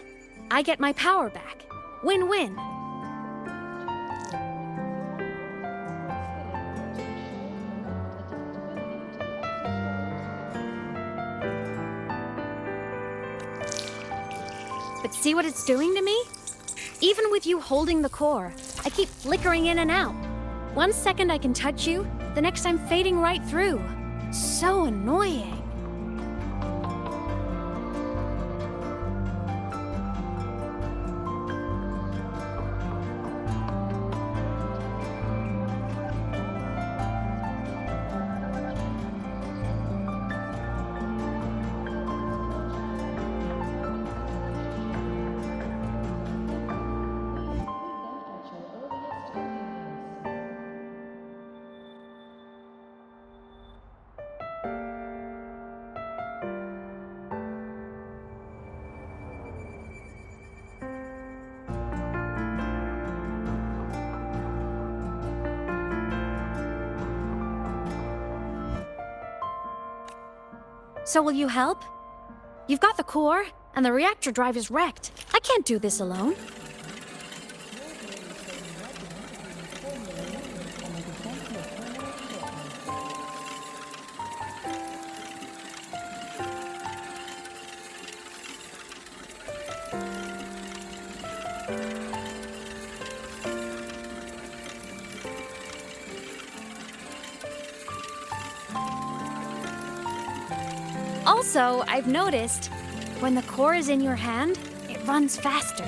I get my power back. Win-win. But see what it's doing to me? Even with you holding the core, I keep flickering in and out. 1 second I can touch you, the next I'm fading right through. So annoying. So will you help? You've got the core, and the reactor drive is wrecked. I can't do this alone. Also, I've noticed, when the core is in your hand, it runs faster.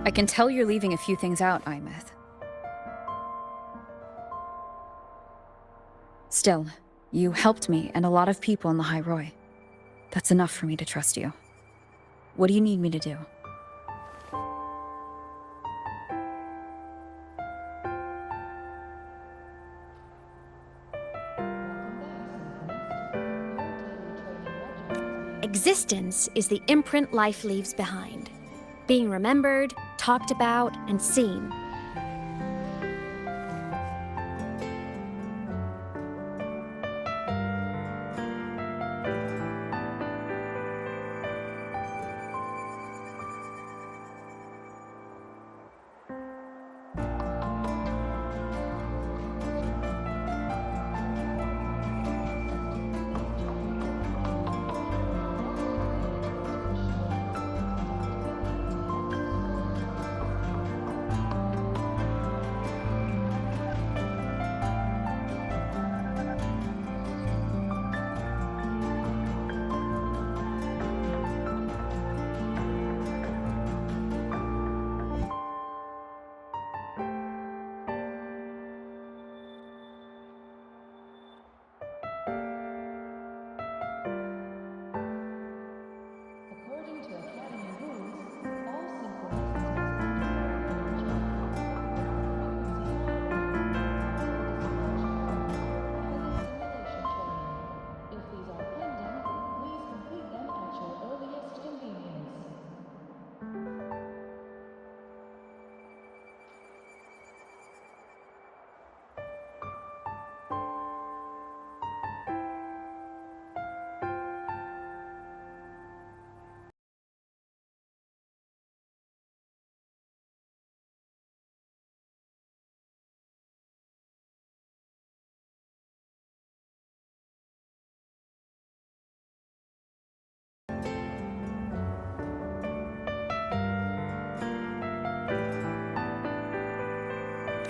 I can tell you're leaving a few things out, Imeth. Still, you helped me and a lot of people in the High Roy. That's enough for me to trust you. What do you need me to do? Existence is the imprint life leaves behind. Being remembered, talked about, and seen.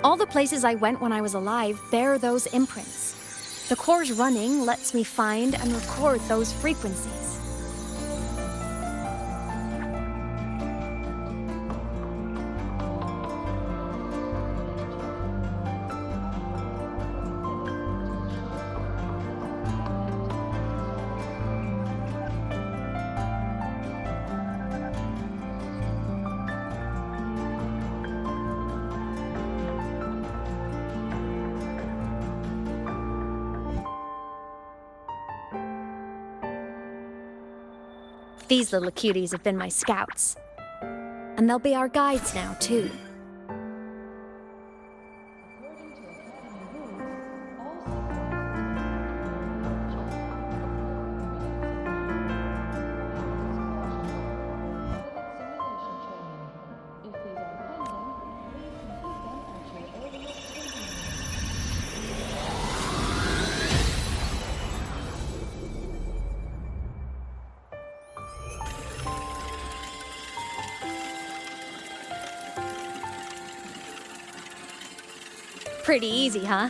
All the places I went when I was alive bear those imprints. The core's running lets me find and record those frequencies. These little cuties have been my scouts. And they'll be our guides now, too. Pretty easy, huh?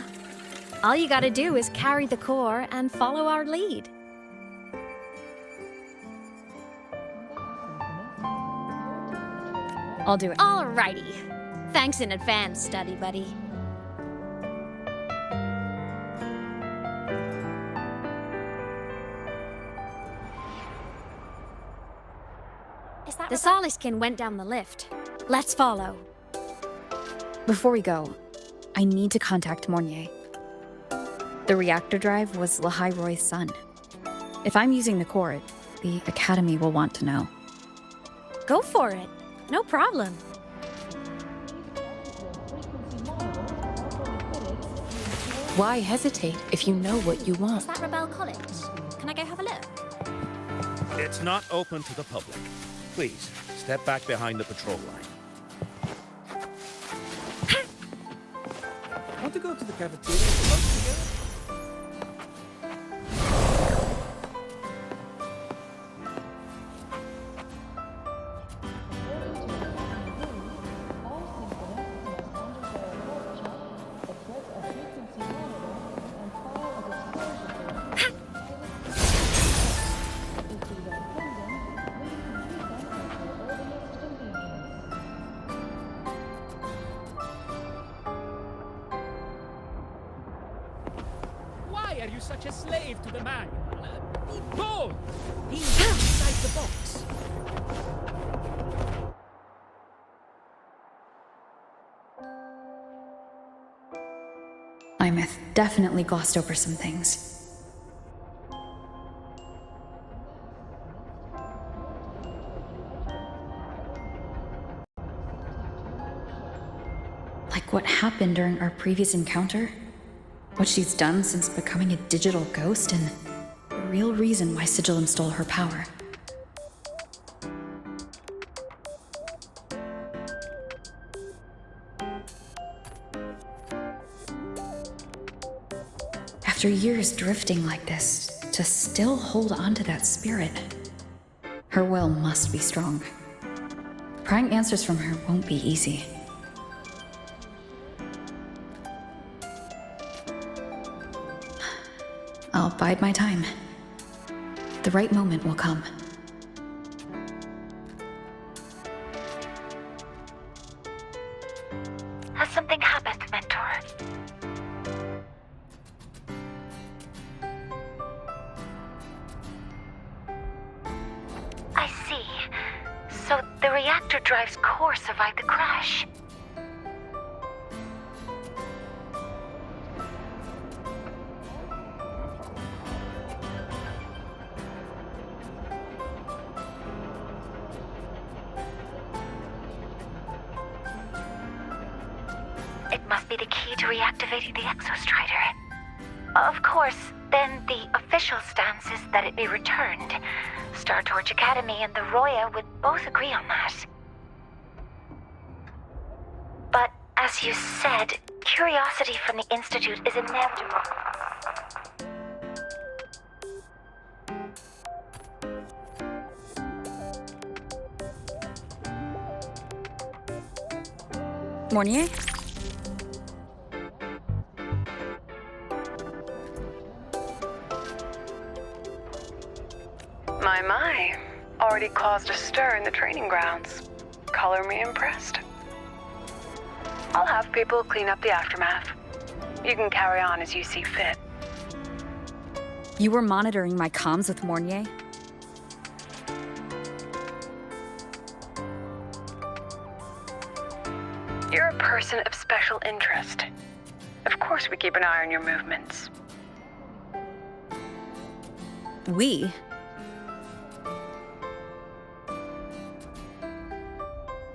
All you gotta do is carry the core and follow our lead. I'll do it. Alrighty. Thanks in advance, study buddy. The Soliskin went down the lift. Let's follow. Before we go, I need to contact Mornier. The reactor drive was Lahai Roy's son. If I'm using the core, the Academy will want to know. Go for it. No problem. Why hesitate if you know what you want? Is that Rebel College? Can I go have a look? It's not open to the public. Please, step back behind the patrol line. Want to go to the cafeteria for lunch together? Why are you such a slave to the manual? Be bold! Be inside the box! I definitely glossed over some things. Like what happened during our previous encounter? What she's done since becoming a digital ghost, and the real reason why Sigillum stole her power. After years drifting like this, to still hold on to that spirit, her will must be strong. Prying answers from her won't be easy. I'll bide my time. The right moment will come. Has something happened, Mentor? I see. So the reactor drive's core survived the crash. It must be the key to reactivating the Exostrider. Of course, then the official stance is that it be returned. Star Torch Academy and the Roya would both agree on that. But as you said, curiosity from the Institute is inevitable. Mornier? My. Already caused a stir in the training grounds. Color me impressed. I'll have people clean up the aftermath. You can carry on as you see fit. You were monitoring my comms with Mornier? You're a person of special interest. Of course we keep an eye on your movements. We?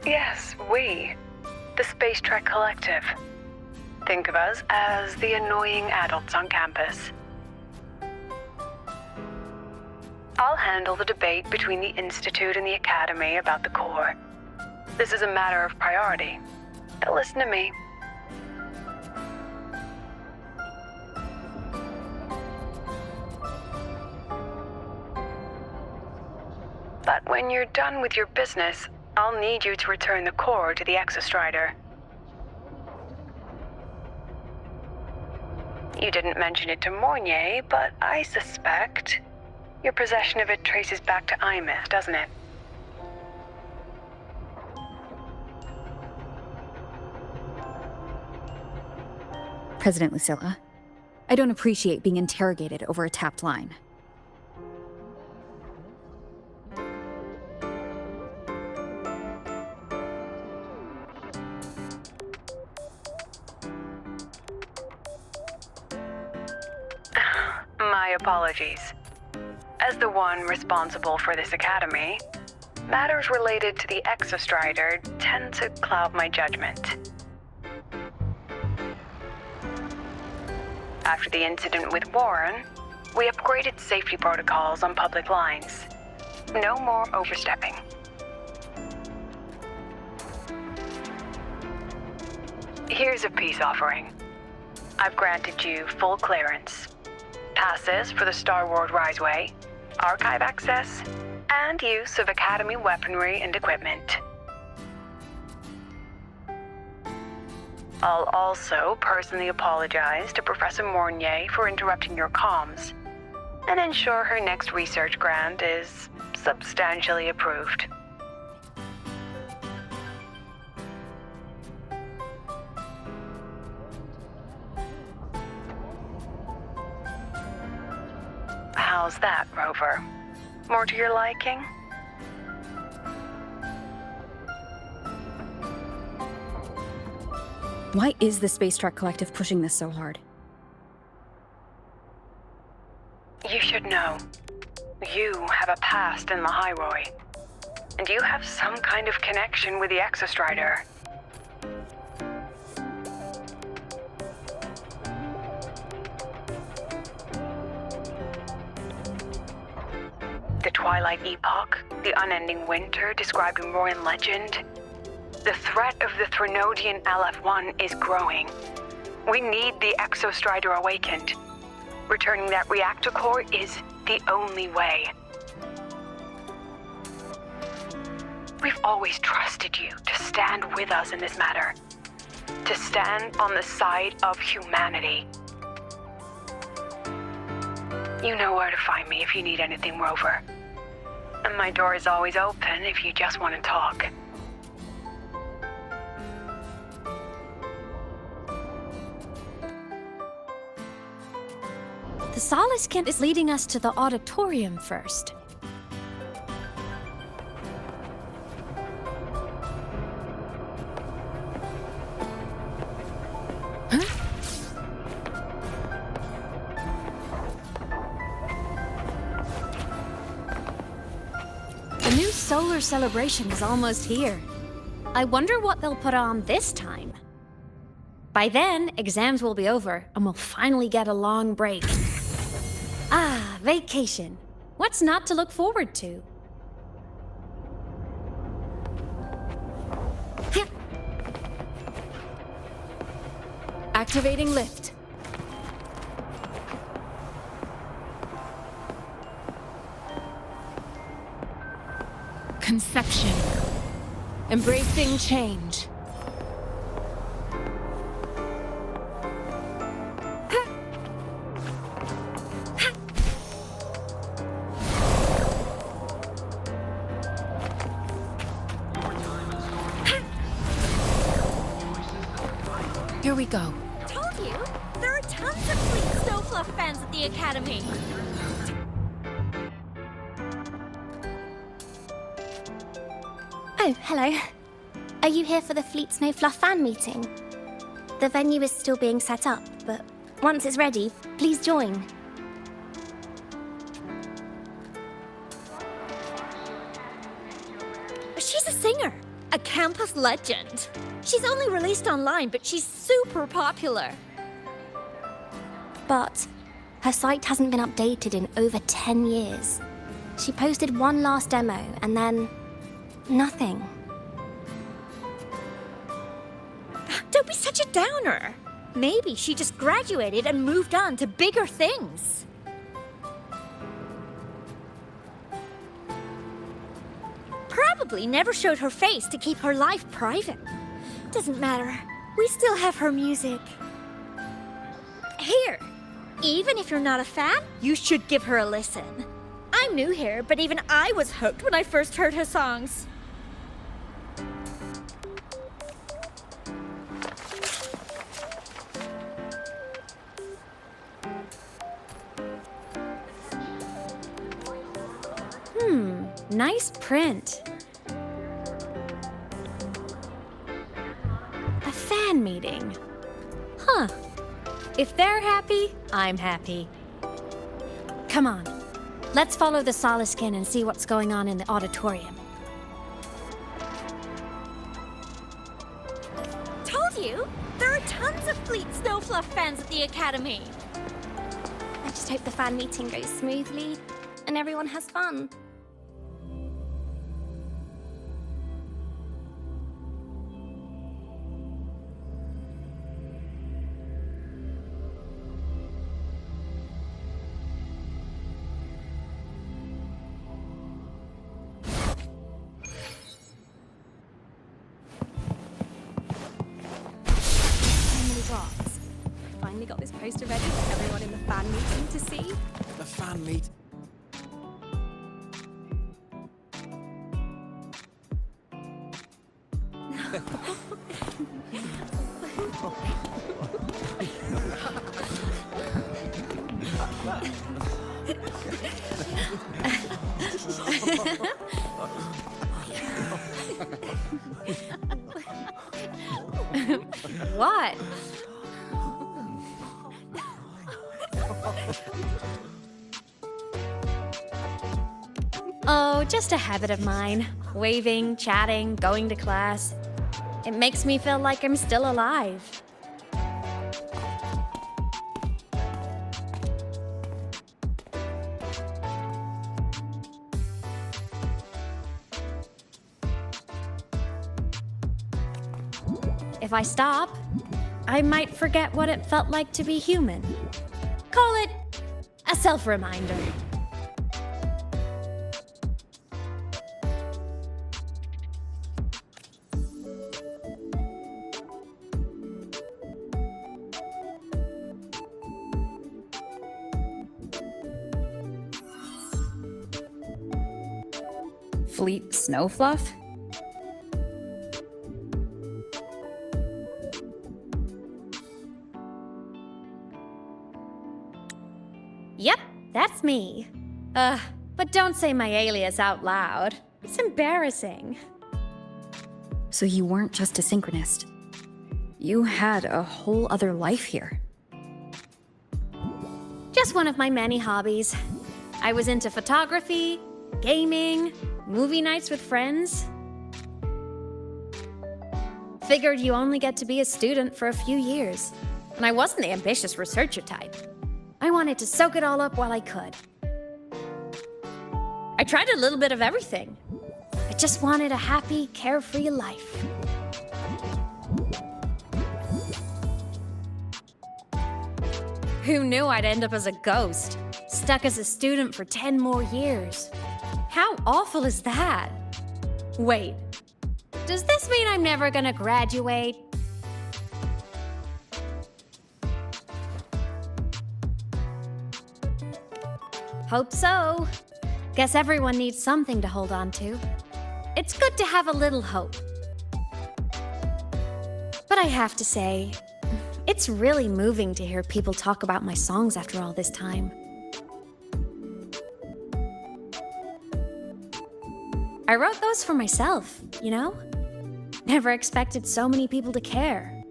Yes, we. The Space Trek Collective. Think of us as the annoying adults on campus. I'll handle the debate between the Institute and the Academy about the core. This is a matter of priority. They'll listen to me. But when you're done with your business, I'll need you to return the core to the Exostrider. You didn't mention it to Mornier, but I suspect your possession of it traces back to Imith, doesn't it? President Lucilla, I don't appreciate being interrogated over a tapped line. My apologies. As the one responsible for this academy, matters related to the Exostrider tend to cloud my judgment. After the incident with Warren, we upgraded safety protocols on public lines. No more overstepping. Here's a peace offering. I've granted you full clearance. Passes for the Star Wars Riseway, archive access, and use of Academy weaponry and equipment. I'll also personally apologize to Professor Mornier for interrupting your comms, and ensure her next research grant is substantially approved. How's that, Rover? More to your liking? Why is the Space Trek Collective pushing this so hard? You should know. You have a past in the Hyroi, and you have some kind of connection with the Exostrider. The Twilight Epoch, the unending winter described in Royan legend. The threat of the Threnodian LF-1 is growing. We need the Exostrider awakened. Returning that reactor core is the only way. We've always trusted you to stand with us in this matter. To stand on the side of humanity. You know where to find me if you need anything, Rover. And my door is always open if you just want to talk. The Solace Camp is leading us to the auditorium first. The new solar celebration is almost here. I wonder what they'll put on this time. By then, exams will be over, and we'll finally get a long break. Ah, vacation. What's not to look forward to? Activating lift. Conception. Embracing change. Here we go. Told you, there are tons of Fleet Snowfluff fans at the Academy. Oh, hello. Are you here for the Fleet Snowfluff fan meeting? The venue is still being set up, but once it's ready, please join. She's a singer, a campus legend. She's only released online, but she's super popular. But her site hasn't been updated in over 10 years. She posted one last demo, and then nothing. Don't be such a downer. Maybe she just graduated and moved on to bigger things. Probably never showed her face to keep her life private. Doesn't matter. We still have her music. Here, even if you're not a fan, you should give her a listen. I'm new here, but even I was hooked when I first heard her songs. Nice print. A fan meeting. Huh. If they're happy, I'm happy. Come on. Let's follow the Soliskin and see what's going on in the auditorium. Told you, there are tons of Fleet Snowfluff fans at the Academy. I just hope the fan meeting goes smoothly and everyone has fun. Finally got this poster ready for everyone in the fan meeting to see. The fan meet. What? Oh, just a habit of mine. Waving, chatting, going to class. It makes me feel like I'm still alive. If I stop, I might forget what it felt like to be human. Call it a self-reminder. Fleet Snowfluff? Yep, that's me. But don't say my alias out loud. It's embarrassing. So you weren't just a synchronist. You had a whole other life here. Just one of my many hobbies. I was into photography, gaming, movie nights with friends. Figured you only get to be a student for a few years. And I wasn't the ambitious researcher type. I wanted to soak it all up while I could. I tried a little bit of everything. I just wanted a happy, carefree life. Who knew I'd end up as a ghost, stuck as a student for 10 more years? How awful is that? Wait, does this mean I'm never gonna graduate? Hope so. Guess everyone needs something to hold on to. It's good to have a little hope. But I have to say, It's really moving to hear people talk about my songs after all this time. I wrote those for myself, you know? Never expected so many people to care.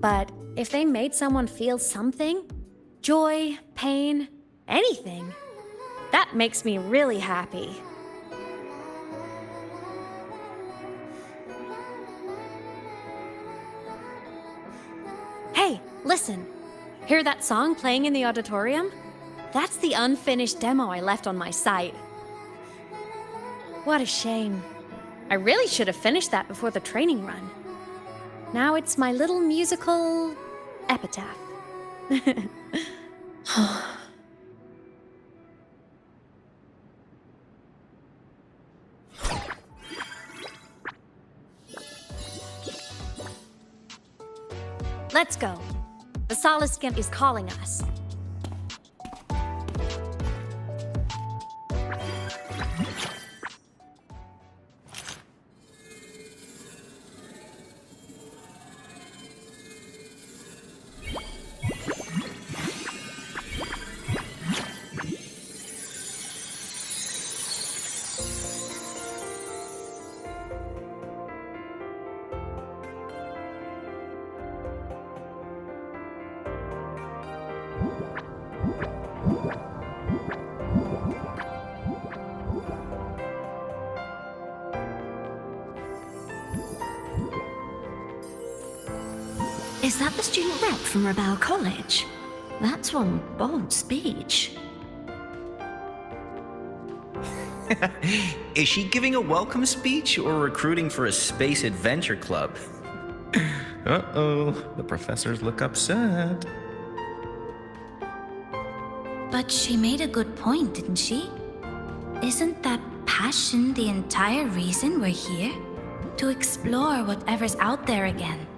But if they made someone feel something, joy, pain, anything, that makes me really happy. Hey, listen. Hear that song playing in the auditorium? That's the unfinished demo I left on my site. What a shame. I really should have finished that before the training run. Now it's my little musical epitaph. Let's go. The Solace Skimp is calling us. Is that the student rep from Rebel College? That's one bold speech. Is she giving a welcome speech or recruiting for a space adventure club? Uh-oh, the professors look upset. But she made a good point, didn't she? Isn't that passion the entire reason we're here? To explore whatever's out there again.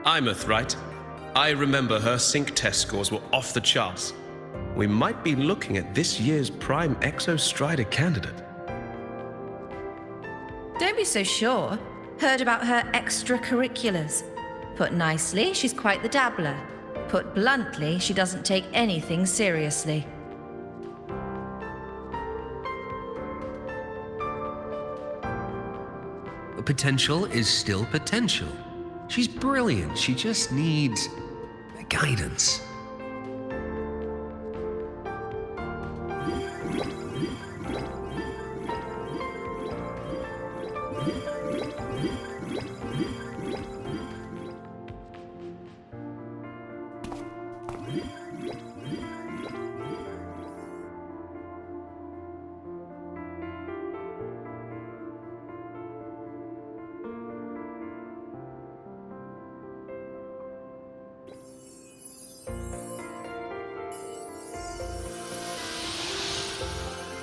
Imeth, right? I remember her sync test scores were off the charts. We might be looking at this year's prime Exostrider candidate. Don't be so sure. Heard about her extracurriculars. Put nicely, she's quite the dabbler. Put bluntly, she doesn't take anything seriously. Potential is still potential. She's brilliant. She just needs guidance.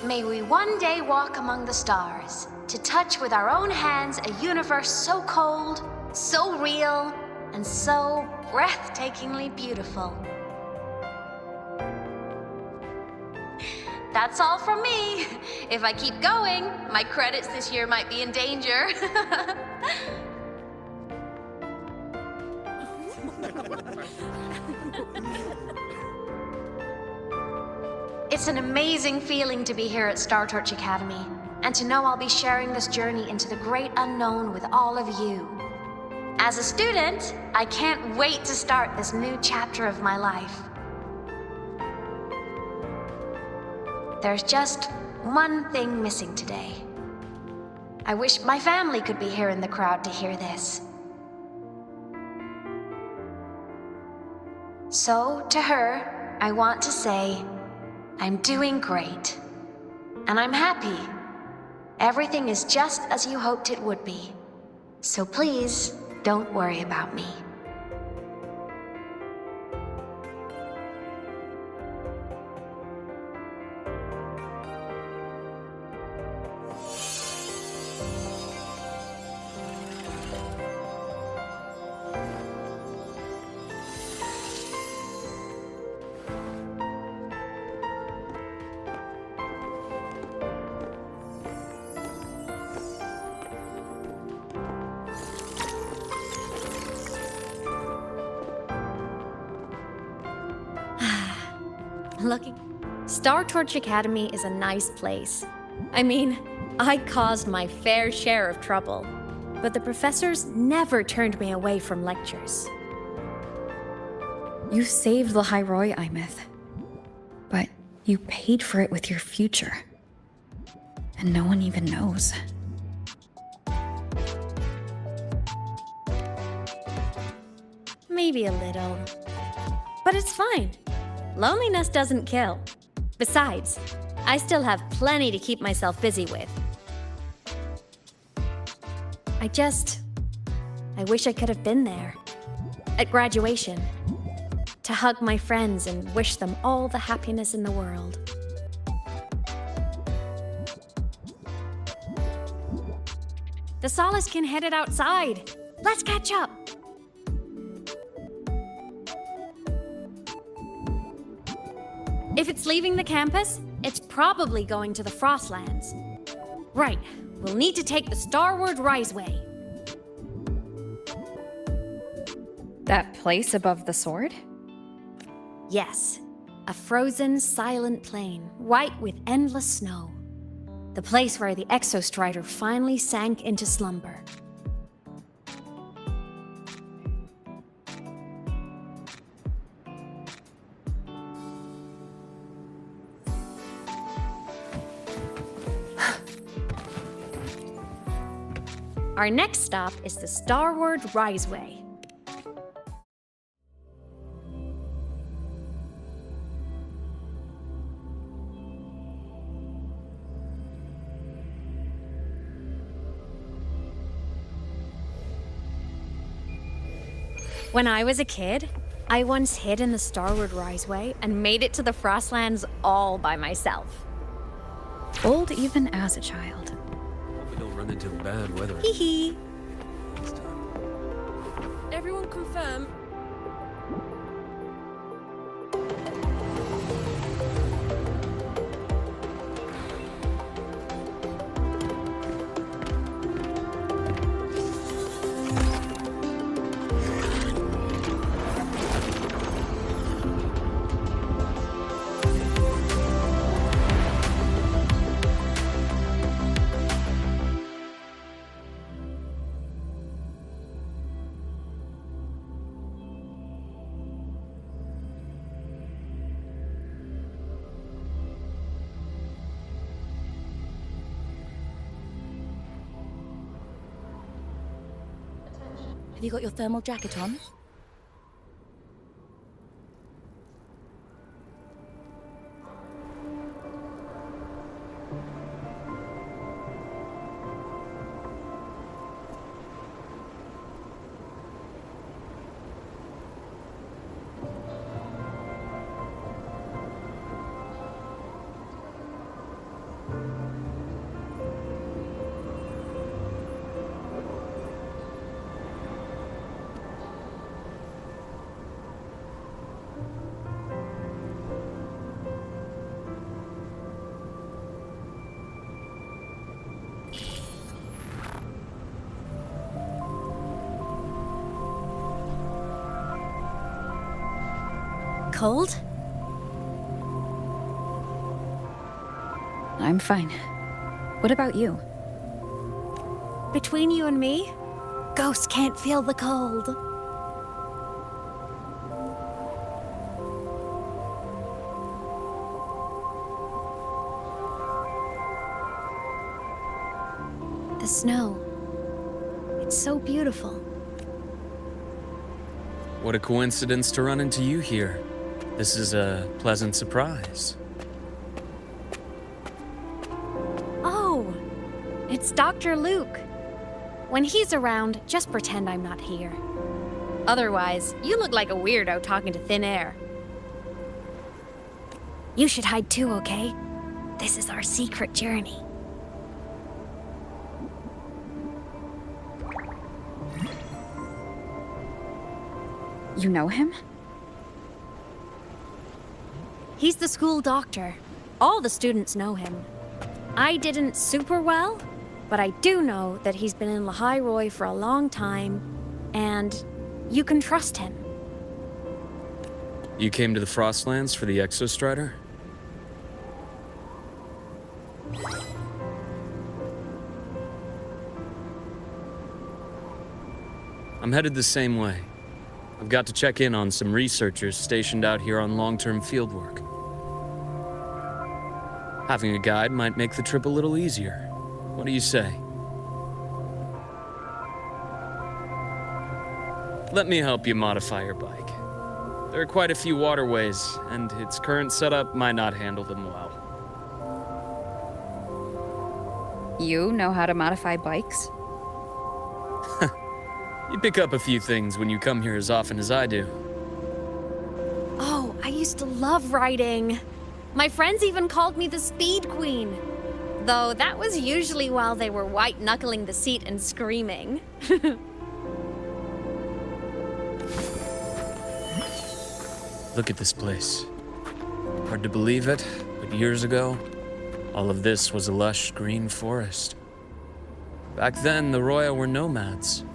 May we one day walk among the stars, to touch with our own hands a universe so cold, so real, and so breathtakingly beautiful. That's all from me. If I keep going, my credits this year might be in danger. It's an amazing feeling to be here at Star Torch Academy, and to know I'll be sharing this journey into the great unknown with all of you. As a student, I can't wait to start this new chapter of my life. There's just one thing missing today. I wish my family could be here in the crowd to hear this. So, to her, I want to say, I'm doing great. And I'm happy. Everything is just as you hoped it would be. So please, don't worry about me. Looking. Star Torch Academy is a nice place. I mean, I caused my fair share of trouble, but the professors never turned me away from lectures. You saved Lahairoi, Imeth. But you paid for it with your future. And no one even knows. Maybe a little. But it's fine. Loneliness doesn't kill. Besides, I still have plenty to keep myself busy with. I wish I could have been there. At graduation. To hug my friends and wish them all the happiness in the world. The Solace can headed outside. Let's catch up. If it's leaving the campus, it's probably going to the Frostlands. Right, we'll need to take the Starward Riseway. That place above the sword? Yes, a frozen, silent plain, white with endless snow. The place where the Exostrider finally sank into slumber. Our next stop is the Starward Riseway. When I was a kid, I once hid in the Starward Riseway and made it to the Frostlands all by myself. Bold even as a child. Hope we don't run into bad weather. Hee hee. Everyone confirm. Have you got your thermal jacket on? Cold? I'm fine. What about you? Between you and me, ghosts can't feel the cold. The snow. It's so beautiful. What a coincidence to run into you here. This is a pleasant surprise. Oh, it's Dr. Luke. When he's around, just pretend I'm not here. Otherwise, you look like a weirdo talking to thin air. You should hide too, okay? This is our secret journey. You know him? He's the school doctor. All the students know him. I didn't super well, but I do know that he's been in Lahairoi for a long time, and you can trust him. You came to the Frostlands for the Exostrider? I'm headed the same way. I've got to check in on some researchers stationed out here on long-term fieldwork. Having a guide might make the trip a little easier. What do you say? Let me help you modify your bike. There are quite a few waterways, and its current setup might not handle them well. You know how to modify bikes? You pick up a few things when you come here as often as I do. Oh, I used to love riding. My friends even called me the Speed Queen. Though that was usually while they were white-knuckling the seat and screaming. Look at this place. Hard to believe it, but years ago, all of this was a lush green forest. Back then, the Roya were nomads,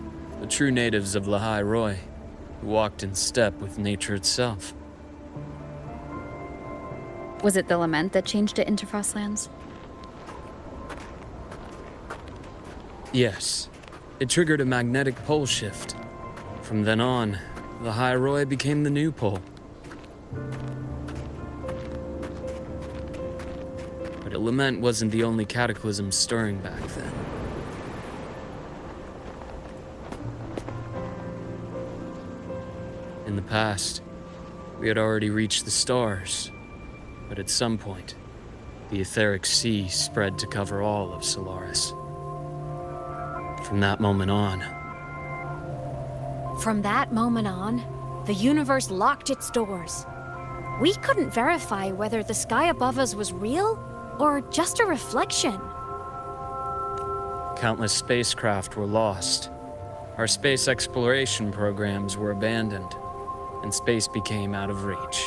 the true natives of Lahai Roy, who walked in step with nature itself. Was it the lament that changed it into Frostlands? Yes, it triggered a magnetic pole shift. From then on, Lahai Roy became the new pole. But a lament wasn't the only cataclysm stirring back then. In the past, we had already reached the stars, but at some point, the etheric sea spread to cover all of Solaris. From that moment on, the universe locked its doors. We couldn't verify whether the sky above us was real or just a reflection. countless spacecraft were lost. Our space exploration programs were abandoned, and space became out of reach.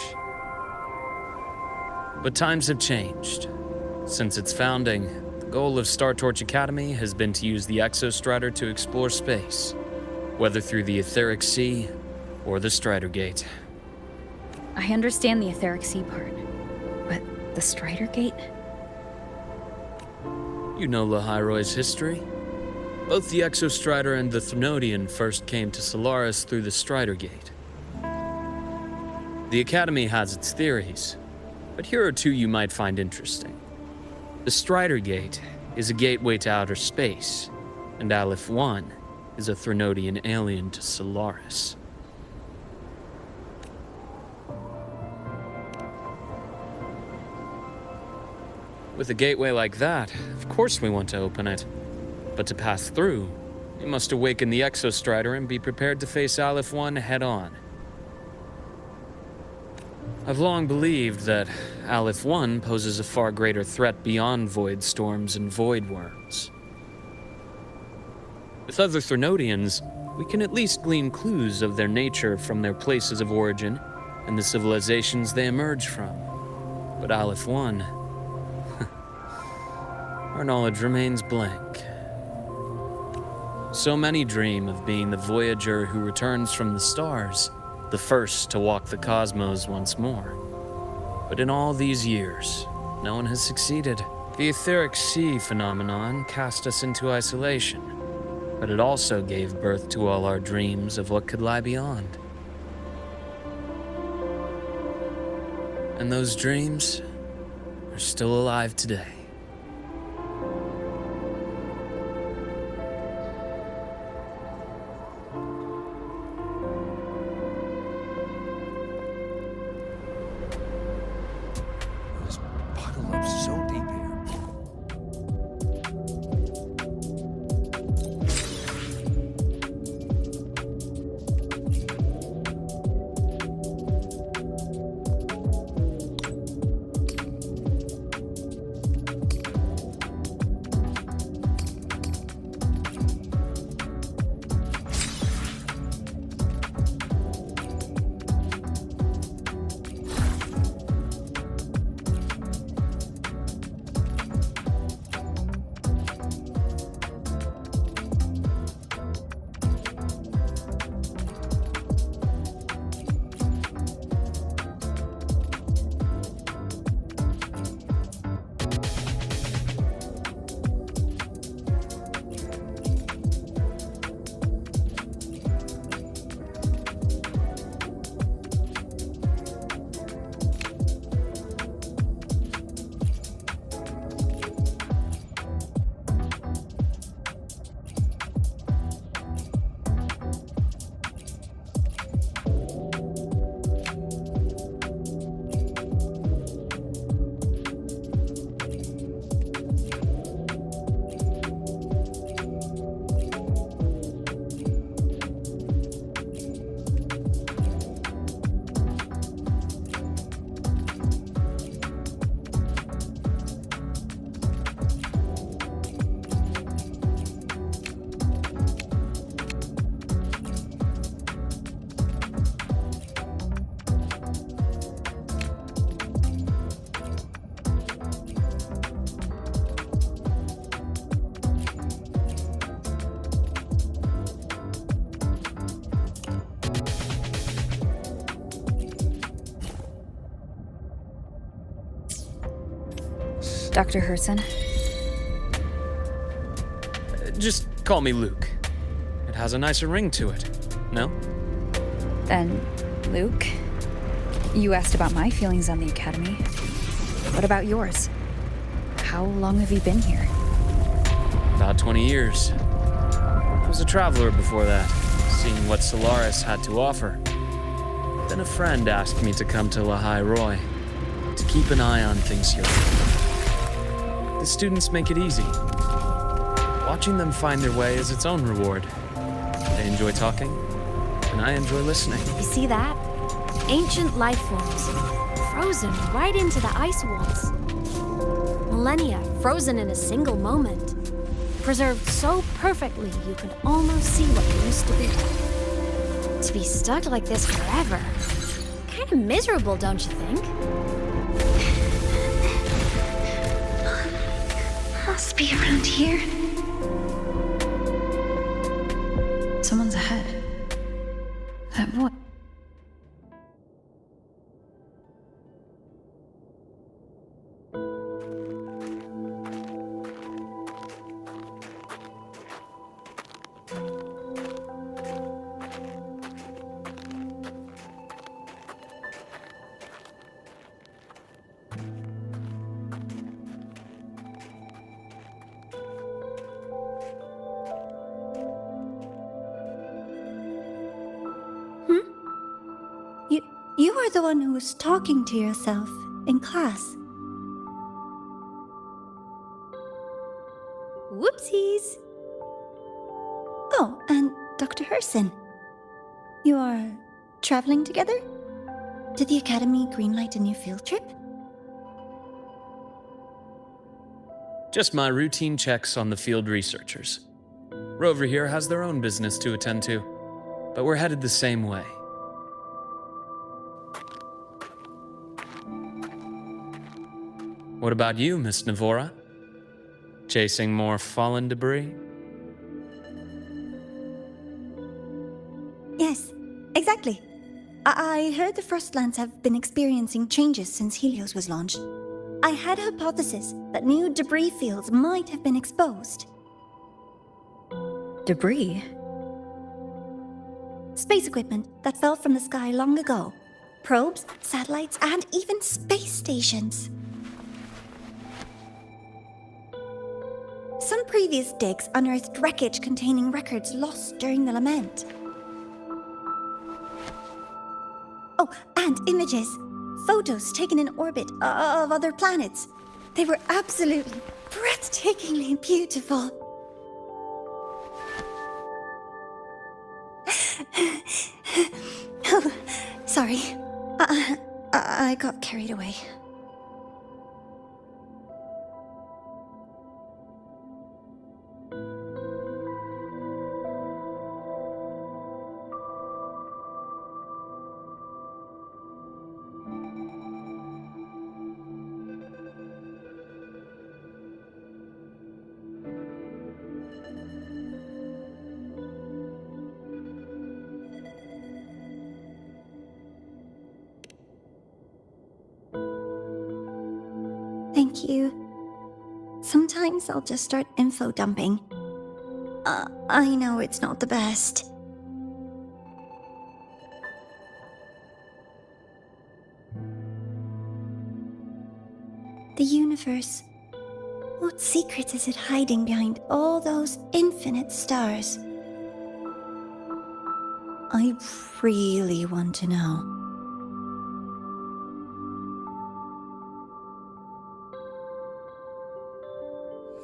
But times have changed. Since its founding, the goal of Star Torch Academy has been to use the Exostrider to explore space, whether through the Etheric Sea or the Strider Gate. I understand the Etheric Sea part, but the Strider Gate? You know Lahai Roy's history. Both the Exostrider and the Thnodian first came to Solaris through the Strider Gate. The Academy has its theories, but here are two you might find interesting. The Strider Gate is a gateway to outer space, and Aleph 1 is a Thnodian alien to Solaris. With a gateway like that, of course we want to open it. But to pass through, we must awaken the Exostrider and be prepared to face Aleph 1 head-on. I've long believed that Aleph 1 poses a far greater threat beyond void storms and void worms. With other Thnodians, we can at least glean clues of their nature from their places of origin and the civilizations they emerge from. But Aleph 1... our knowledge remains blank. So many dream of being the Voyager who returns from the stars, the first to walk the cosmos once more. But in all these years, no one has succeeded. The Etheric Sea phenomenon cast us into isolation, but it also gave birth to all our dreams of what could lie beyond. And those dreams are still alive today. Dr. Herson? Just call me Luke. It has a nicer ring to it, no? Then, Luke, you asked about my feelings on the Academy. What about yours? How long have you been here? About 20 years. I was a traveler before that, seeing what Solaris had to offer. Then a friend asked me to come to Lahai Roy, to keep an eye on things here. The students make it easy. Watching them find their way is its own reward. They enjoy talking, and I enjoy listening. You see that? Ancient life forms, frozen right into the ice walls. Millennia frozen in a single moment. Preserved so perfectly you could almost see what it used to be. To be stuck like this forever. Kind of miserable, don't you think? Must be around here. Someone's ahead. That voice. You are the one who was talking to yourself in class. Whoopsies! Oh, and Dr. Herson. You are traveling together? Did the Academy greenlight a new field trip? Just my routine checks on the field researchers. Rover here has their own business to attend to, but we're headed the same way. What about you, Miss Navora? Chasing more fallen debris? Yes, exactly. I heard the Frostlands have been experiencing changes since Helios was launched. I had a hypothesis that new debris fields might have been exposed. Debris? Space equipment that fell from the sky long ago. Probes, satellites, and even space stations. Some previous digs unearthed wreckage containing records lost during the lament. Oh, and images. Photos taken in orbit of other planets. They were absolutely breathtakingly beautiful. Oh, sorry. I got carried away. Thank you. Sometimes I'll just start info dumping. I know it's not the best. The universe. What secret is it hiding behind all those infinite stars? I really want to know.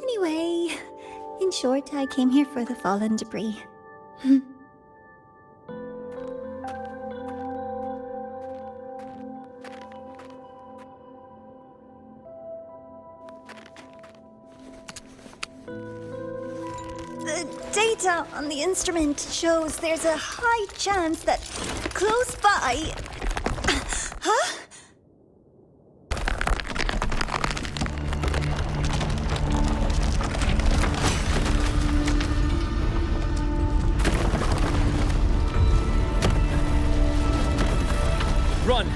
Anyway, in short, I came here for the fallen debris. The data on the instrument shows there's a high chance that close by... Huh? Run!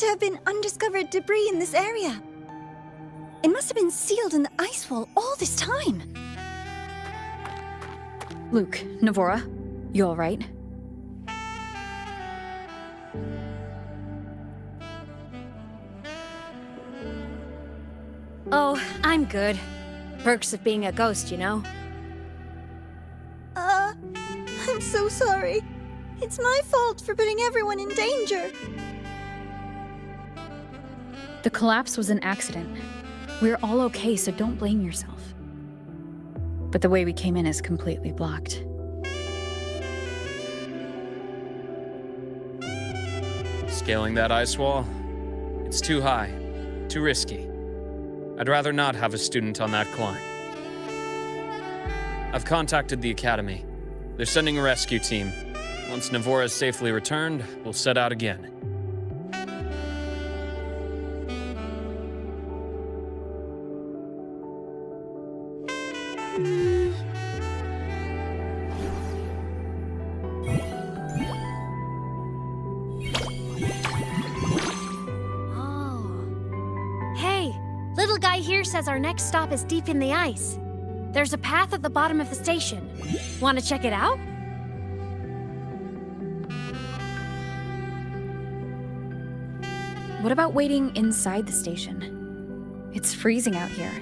to have been undiscovered debris in this area. It must have been sealed in the ice wall all this time. Luke, Navora, you all right? Oh, I'm good. Perks of being a ghost, you know? I'm so sorry. It's my fault for putting everyone in danger. The collapse was an accident. We're all okay, so don't blame yourself. But the way we came in is completely blocked. Scaling that ice wall? It's too high, too risky. I'd rather not have a student on that climb. I've contacted the Academy. They're sending a rescue team. Once Navora is safely returned, we'll set out again. Oh. Hey, little guy here says our next stop is deep in the ice. There's a path at the bottom of the station. Want to check it out? What about waiting inside the station? It's freezing out here,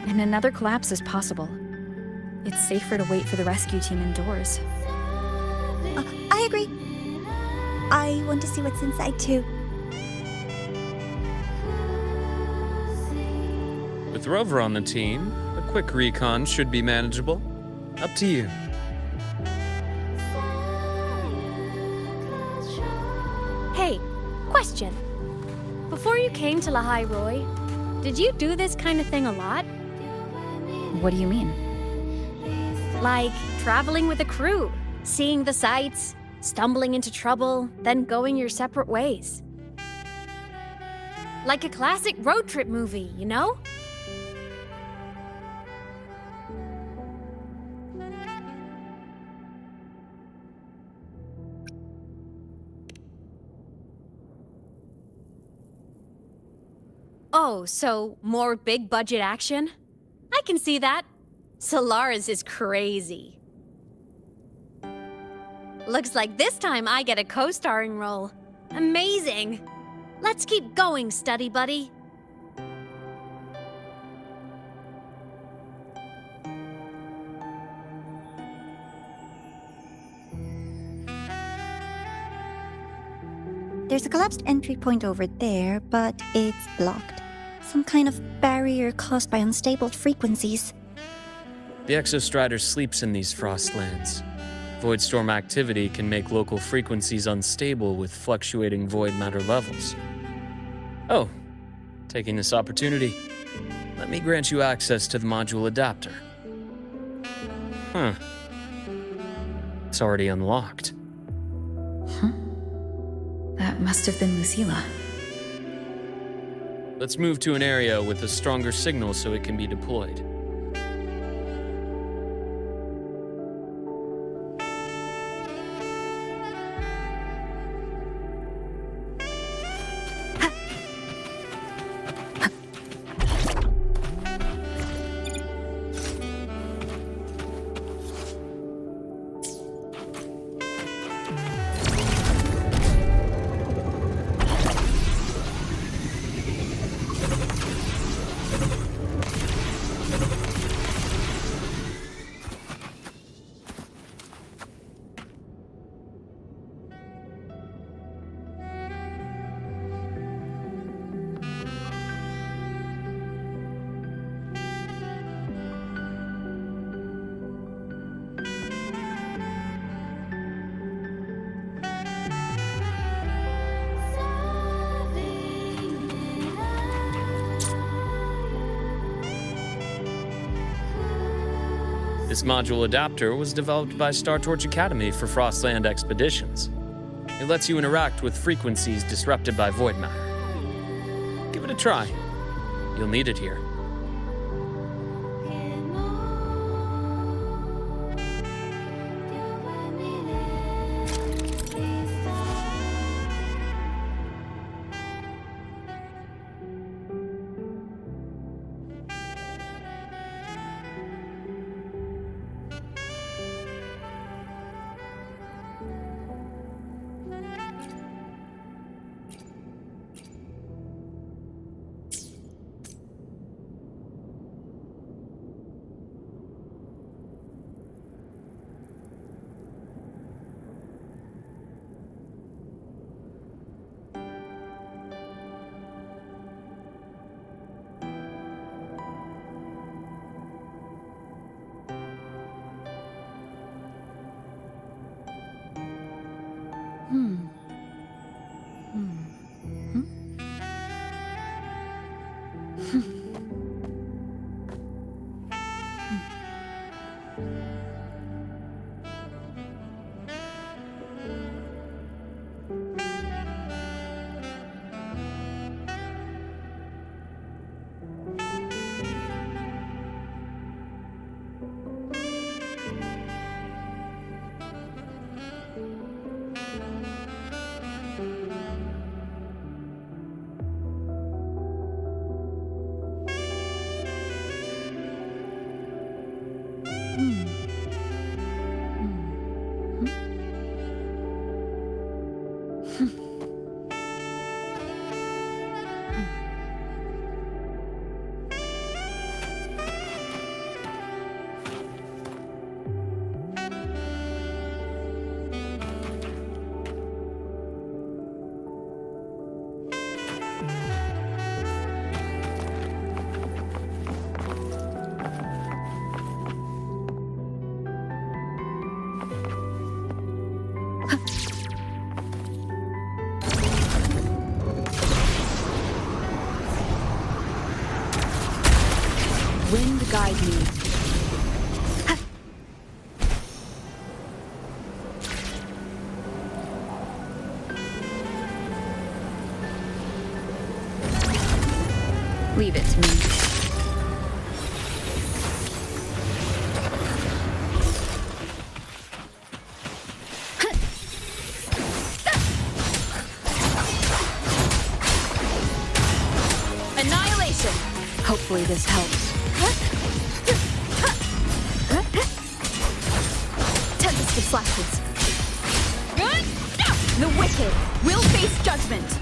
and another collapse is possible. It's safer to wait for the rescue team indoors. I agree. I want to see what's inside too. With Rover on the team, a quick recon should be manageable. Up to you. Hey, question. Before you came to Lahai Roy, did you do this kind of thing a lot? What do you mean? Like traveling with a crew, seeing the sights, stumbling into trouble, then going your separate ways. Like a classic road trip movie, you know? Oh, so more big budget action? I can see that. Solaris is crazy. Looks like this time I get a co-starring role. Amazing. Let's keep going, study buddy. There's a collapsed entry point over there, but it's blocked. Some kind of barrier caused by unstable frequencies. The Exostrider sleeps in these frostlands. Void storm activity can make local frequencies unstable with fluctuating void matter levels. Oh, taking this opportunity, let me grant you access to the module adapter. Huh. It's already unlocked. That must have been Lucilla. Let's move to an area with a stronger signal so it can be deployed. This module adapter was developed by Star Torch Academy for Frostland expeditions. It lets you interact with frequencies disrupted by void matter. Give it a try. You'll need it here. Wind guide me. Leave it to me. Annihilation! Hopefully this helps. Tempest of slashes. The wicked will face judgment.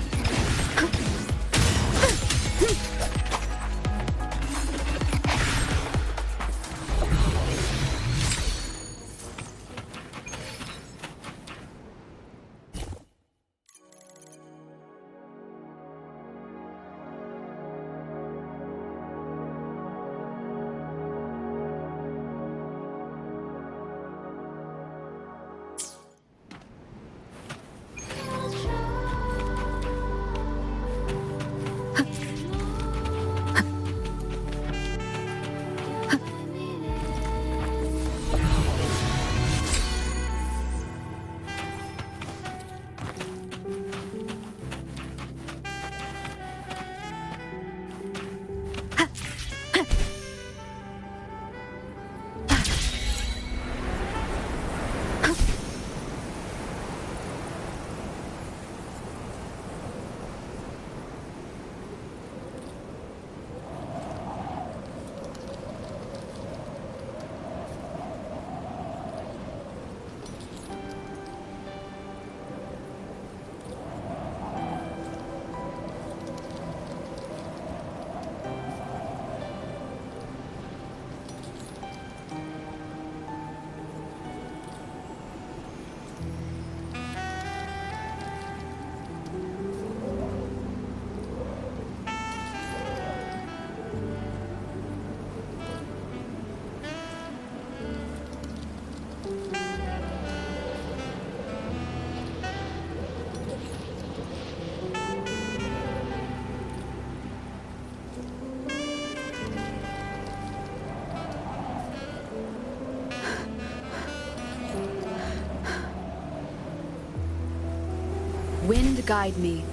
Wind guide me.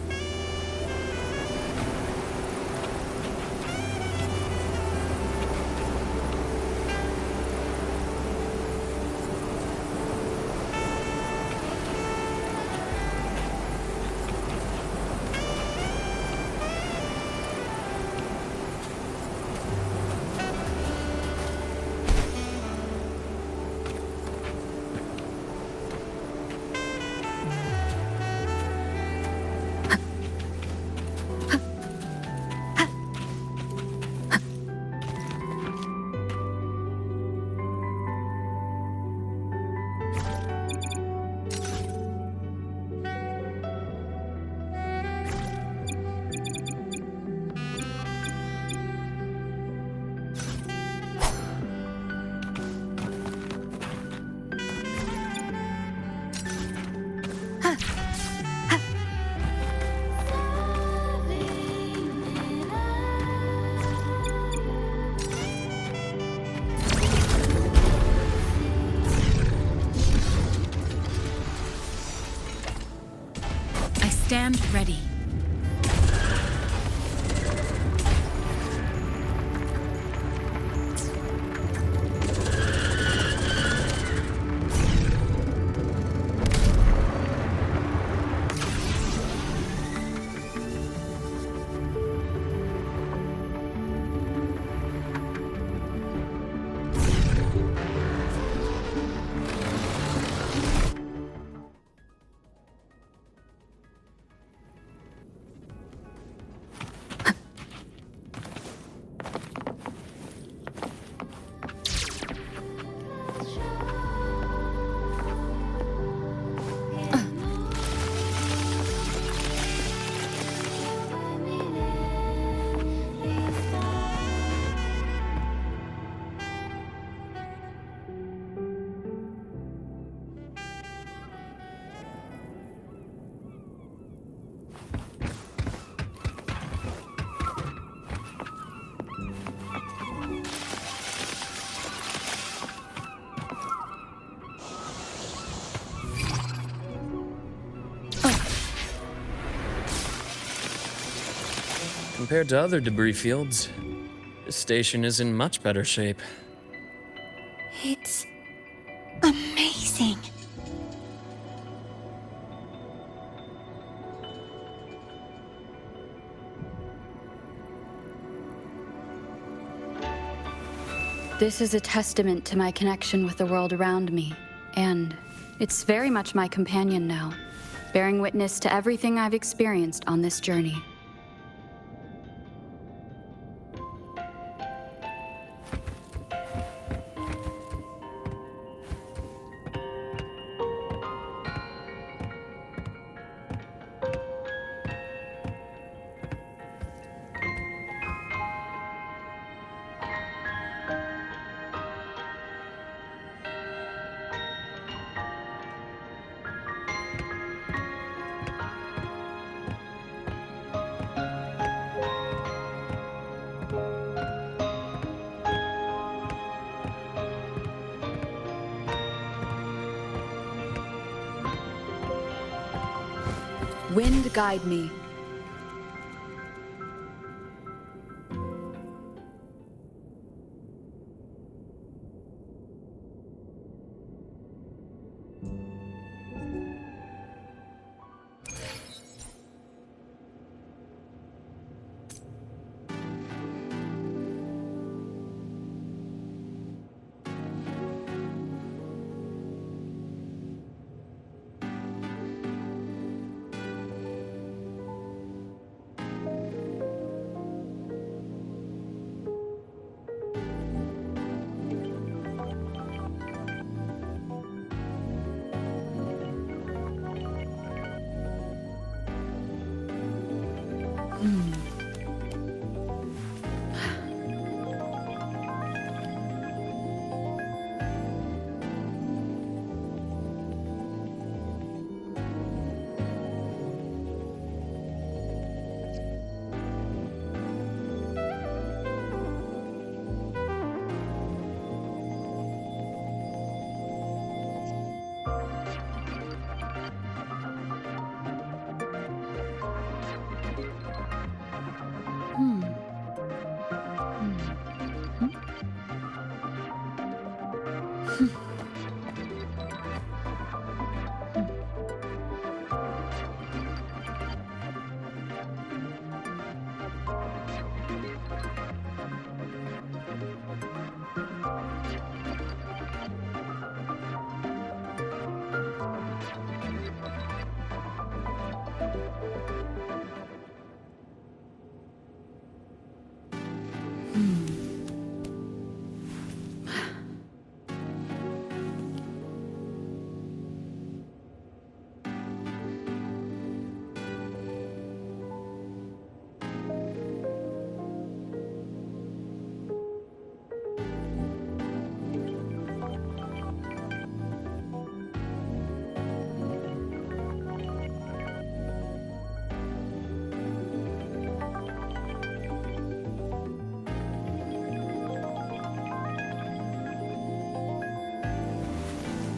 Stand ready. Compared to other debris fields, this station is in much better shape. It's amazing. This is a testament to my connection with the world around me, and it's very much my companion now, bearing witness to everything I've experienced on this journey. Wind guide me.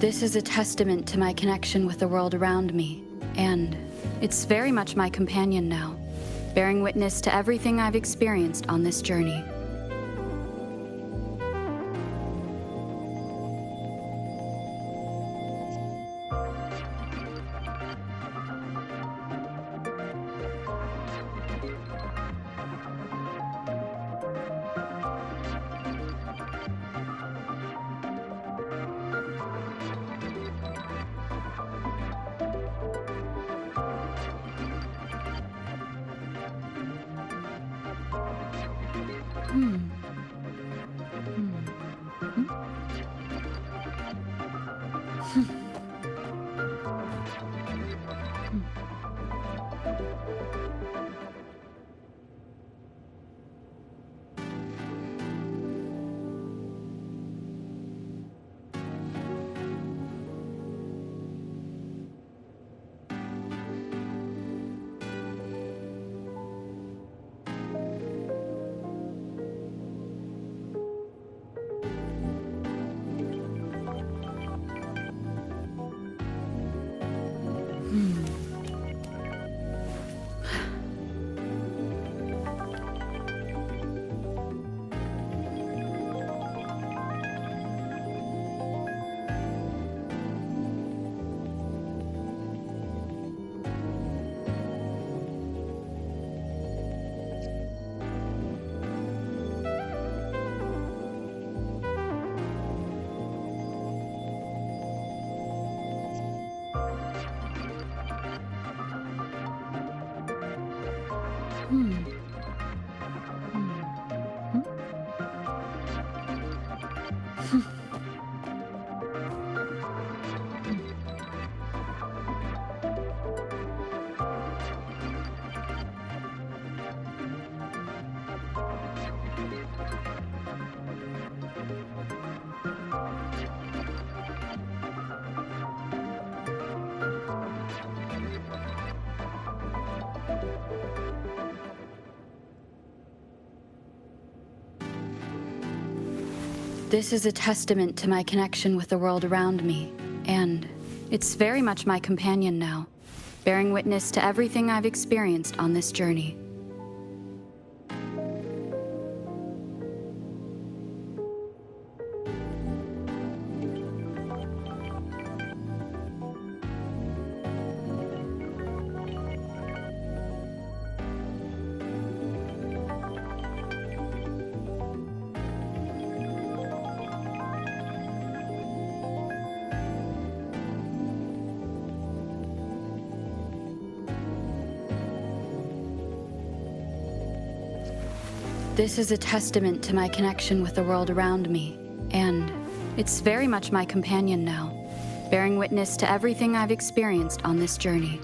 This is a testament to my connection with the world around me, and it's very much my companion now, bearing witness to everything I've experienced on this journey. This is a testament to my connection with the world around me, and it's very much my companion now, bearing witness to everything I've experienced on this journey. This is a testament to my connection with the world around me, and it's very much my companion now, bearing witness to everything I've experienced on this journey.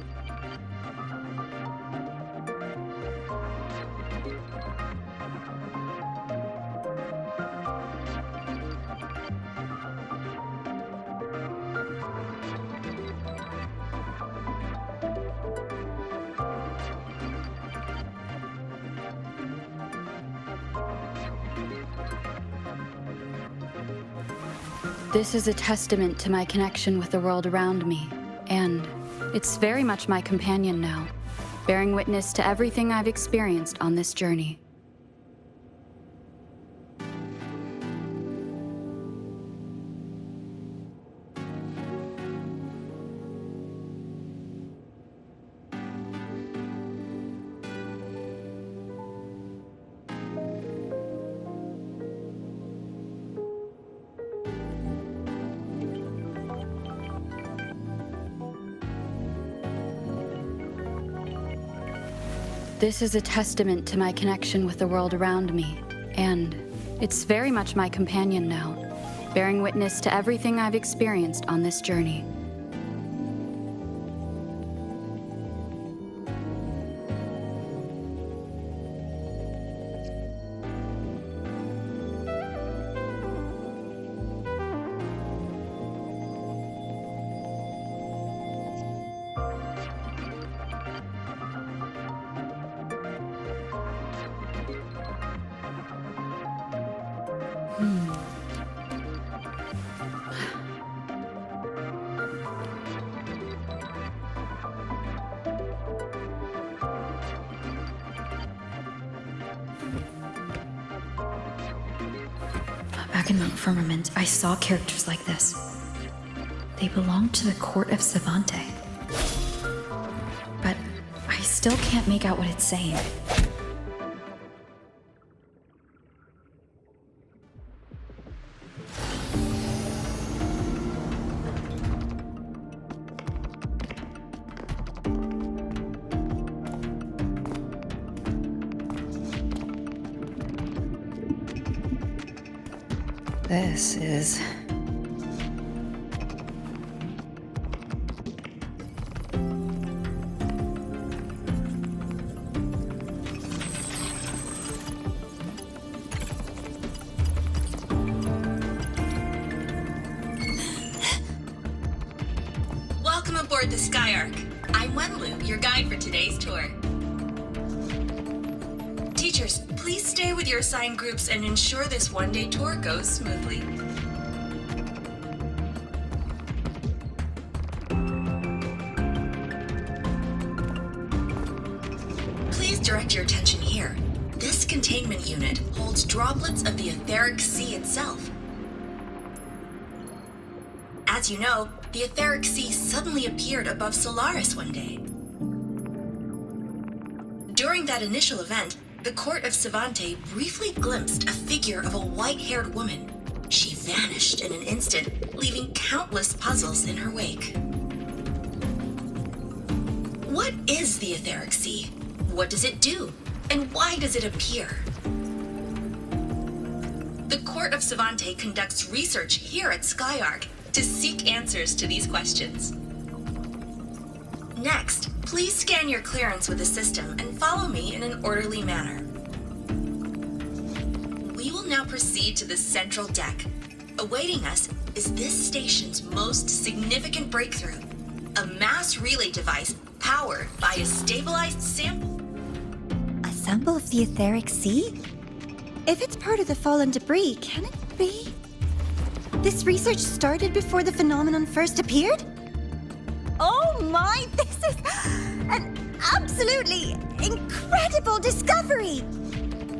This is a testament to my connection with the world around me, and it's very much my companion now, bearing witness to everything I've experienced on this journey. This is a testament to my connection with the world around me, and it's very much my companion now, bearing witness to everything I've experienced on this journey. Back in Mount Firmament, I saw characters like this. They belonged to the court of Savante. But I still can't make out what it's saying. This is... Welcome aboard the Skyark. I'm Wenlu, your guide for today's tour. Teachers, please stay with your assigned groups and ensure this one-day tour goes smoothly. Please direct your attention here. This containment unit holds droplets of the etheric sea itself. As you know, the etheric sea suddenly appeared above Solaris one day. During that initial event, the court of Savante briefly glimpsed a figure of a white-haired woman. She vanished in an instant, leaving countless puzzles in her wake. What is the etheric sea? What does it do? And why does it appear? The Court of Savante conducts research here at Skyark to seek answers to these questions. Next, please scan your clearance with the system and follow me in an orderly manner. We will now proceed to the central deck. Awaiting us is this station's most significant breakthrough, a mass relay device powered by a stabilized sample. A sample of the etheric sea? If it's part of the fallen debris, can it be? This research started before the phenomenon first appeared? Oh my, this is an absolutely incredible discovery!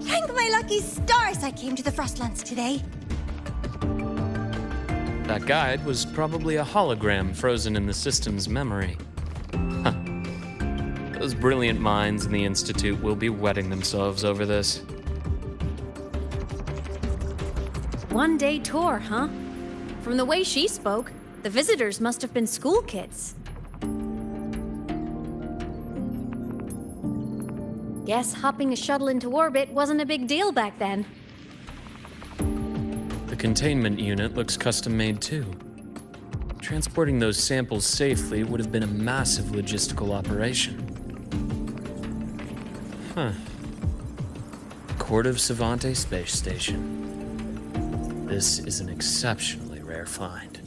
Thank my lucky stars I came to the Frostlands today. That guide was probably a hologram frozen in the system's memory. Huh. Those brilliant minds in the Institute will be wetting themselves over this. One-day tour, huh? From the way she spoke, the visitors must have been school kids. Guess hopping a shuttle into orbit wasn't a big deal back then. The containment unit looks custom-made too. Transporting those samples safely would have been a massive logistical operation. Huh. Court of Savante Space Station. This is an exceptionally rare find.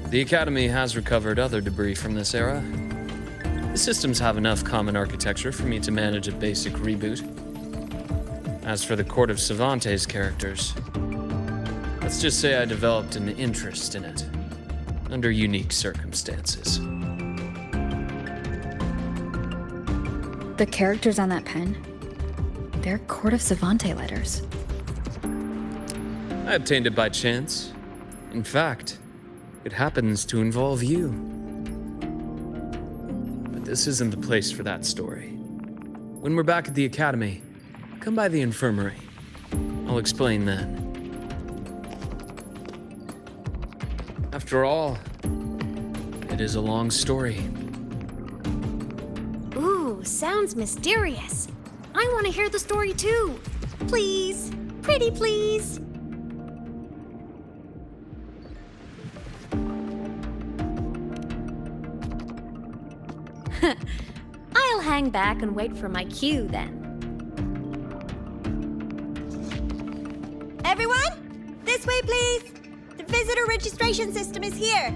The Academy has recovered other debris from this era. The systems have enough common architecture for me to manage a basic reboot. As for the Court of Savante's characters, let's just say I developed an interest in it, under unique circumstances. The characters on that pen, they're Court of Savante letters. I obtained it by chance. In fact, it happens to involve you. But this isn't the place for that story. When we're back at the Academy, come by the infirmary. I'll explain then. After all, it is a long story. Ooh, sounds mysterious. I want to hear the story too. Please, pretty please. I'll hang back and wait for my cue then. Everyone, this way please. The visitor registration system is here.